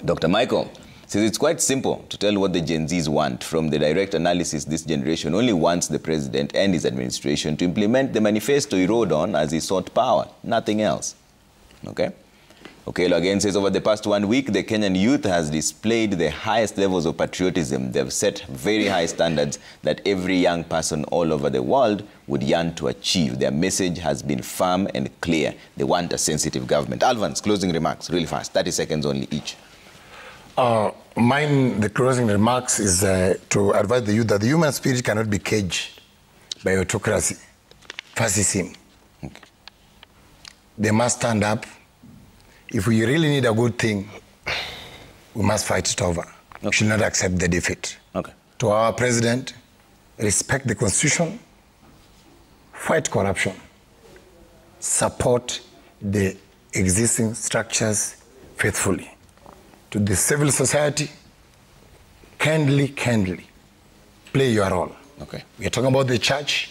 Dr. Michael says it's quite simple to tell what the Gen Zs want. From the direct analysis, this generation only wants the president and his administration to implement the manifesto he wrote on as he sought power, nothing else. Okay? Okelo again says, over the past 1 week, the Kenyan youth has displayed the highest levels of patriotism. They've set very high standards that every young person all over the world would yearn to achieve. Their message has been firm and clear. They want a sensitive government. Alvans, closing remarks, really fast, 30 seconds only each. Mine, the closing remarks is to advise the youth that the human spirit cannot be caged by autocracy, fascism. Okay. They must stand up. If we really need a good thing, we must fight it over. Okay. We should not accept the defeat. Okay. To our president, respect the constitution, fight corruption, support the existing structures faithfully. To the civil society, kindly play your role. Okay. We are talking about the church.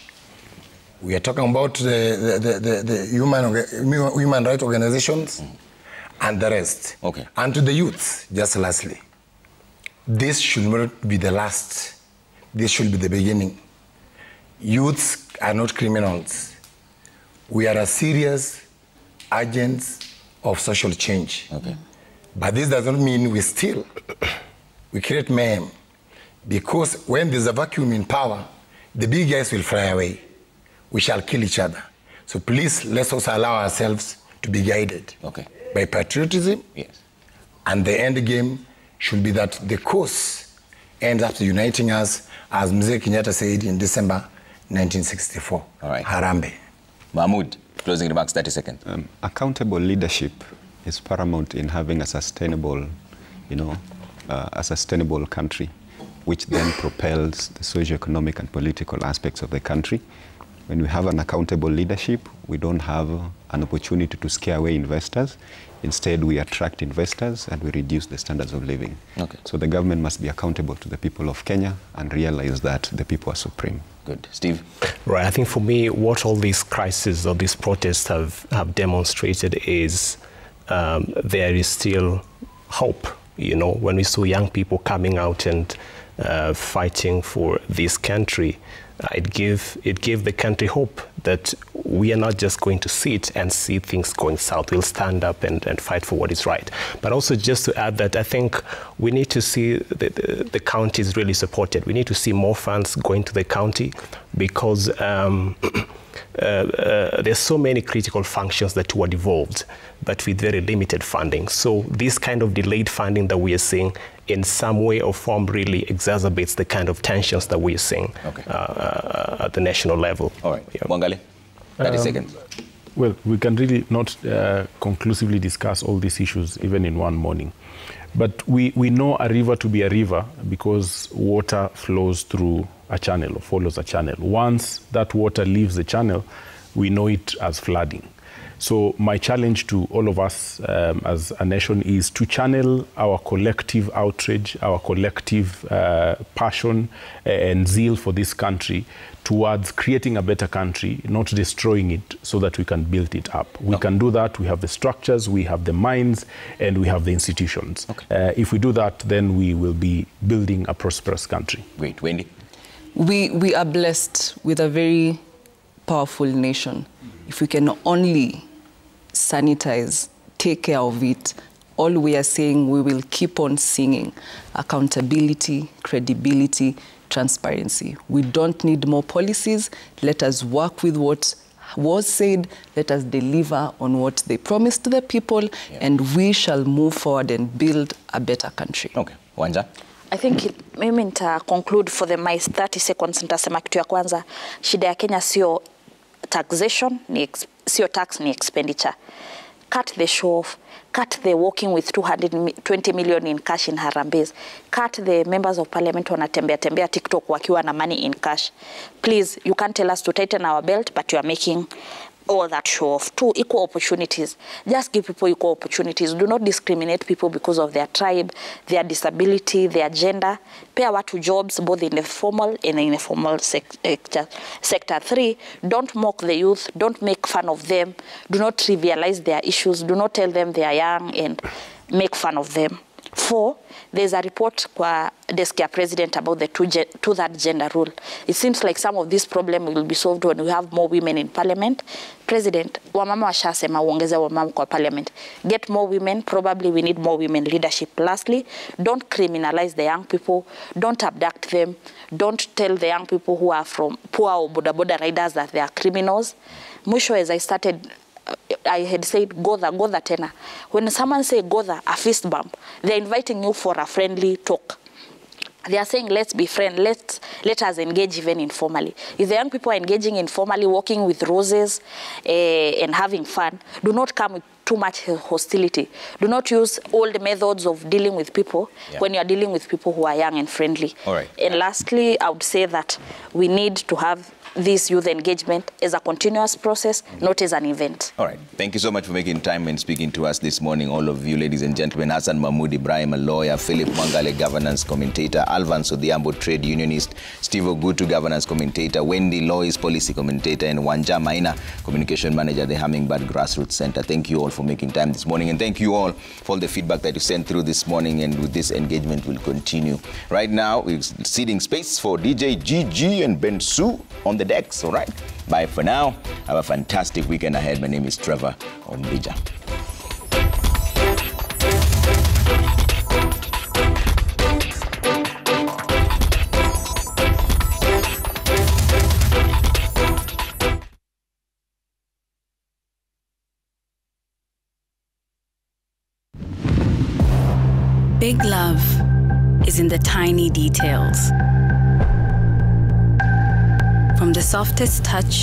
We are talking about the human rights organizations and the rest. Okay. And to the youth, just lastly, this should not be the last. This should be the beginning. Youths are not criminals. We are a serious agents of social change. Okay. But this does not mean we create mayhem. Because when there's a vacuum in power, the big guys will fly away. We shall kill each other. So please, let's also allow ourselves to be guided by patriotism. Yes. And the end game should be that the cause ends up uniting us, as Mzee Kenyatta said in December 1964. All right. Harambe. Mahmoud, closing remarks, 30 seconds. Accountable leadership is paramount in having a sustainable, a sustainable country, which then propels the socio-economic and political aspects of the country. When we have an accountable leadership, we don't have an opportunity to scare away investors. Instead, we attract investors and we reduce the standards of living. Okay. So the government must be accountable to the people of Kenya and realize that the people are supreme. Good. Steve? Right. I think for me, what all these crises or these protests have demonstrated is there is still hope. When we saw young people coming out and fighting for this country, it gave the country hope that we are not just going to sit and see things going south. We'll stand up and fight for what is right. But also just to add that I think we need to see the counties really supported. We need to see more funds going to the county because there's so many critical functions that were devolved, but with very limited funding. So this kind of delayed funding that we are seeing in some way or form really exacerbates the kind of tensions that we are seeing at the national level. All right. Yeah. Mwangale, 30 seconds. Well, we can really not conclusively discuss all these issues even in one morning. But we know a river to be a river because water flows through a channel or follows a channel. Once that water leaves the channel, we know it as flooding. So my challenge to all of us as a nation is to channel our collective outrage, our collective passion and zeal for this country towards creating a better country, not destroying it, so that we can build it up. We can do that. We have the structures, we have the minds, and we have the institutions. If we do that, then we will be building a prosperous country. Great. Wendy? We are blessed with a very powerful nation. If we can only sanitize, take care of it, all we are saying, we will keep on singing accountability, credibility, transparency. We don't need more policies. Let us work with what was said. Let us deliver on what they promised to the people, and we shall move forward and build a better country. Okay. Wanja? I think mimi nita conclude for my 30 seconds. Nitasema kitu ya kwanza, shida ya Kenya sio taxation, sio tax, ni expenditure. Cut the show off. Cut the walking with 220 million in cash in Harambes. Cut the members of parliament wanatembea TikTok wakiwa na money in cash. Please, you can't tell us to tighten our belt, but you are making all that show off. 2, equal opportunities. Just give people equal opportunities. Do not discriminate people because of their tribe, their disability, their gender. Pay watu jobs both in the formal and in the informal sector. 3, don't mock the youth. Don't make fun of them. Do not trivialize their issues. Do not tell them they are young and make fun of them. 4, there's a report kwa desk ya president about the two-third gender rule. It seems like some of this problem will be solved when we have more women in parliament. President, wamama washasema uongeze wamama kwa parliament. Get more women. Probably we need more women leadership. Lastly, don't criminalize the young people. Don't abduct them. Don't tell the young people who are from poor or boda riders that they are criminals. Mwisho, as I started, I had said, Godha tena. When someone say Godha, a fist bump, they're inviting you for a friendly talk. They are saying, let's be friends, let us engage even informally. If the young people are engaging informally, walking with roses and having fun, do not come with too much hostility. Do not use old methods of dealing with people when you are dealing with people who are young and friendly. All right. And lastly, I would say that we need to have this youth engagement as a continuous process, not as an event. All right. Thank you so much for making time and speaking to us this morning, all of you, ladies and gentlemen. Hassan Mahmood Ibrahim, a lawyer; Philip Mwangale, governance commentator; Alvan Sodiambo, trade unionist; Steve Ogutu, governance commentator; Wendy Lois, policy commentator; and Wanja Maina, communication manager at the Hummingbird Grassroots Center. Thank you all for making time this morning, and thank you all for all the feedback that you sent through this morning, and with this engagement will continue. Right now, we're ceding space for DJ GG and Ben Su on the decks. All right. Bye for now. Have a fantastic weekend ahead. My name is Trevor Ombija. Big love is in the tiny details. From the softest touch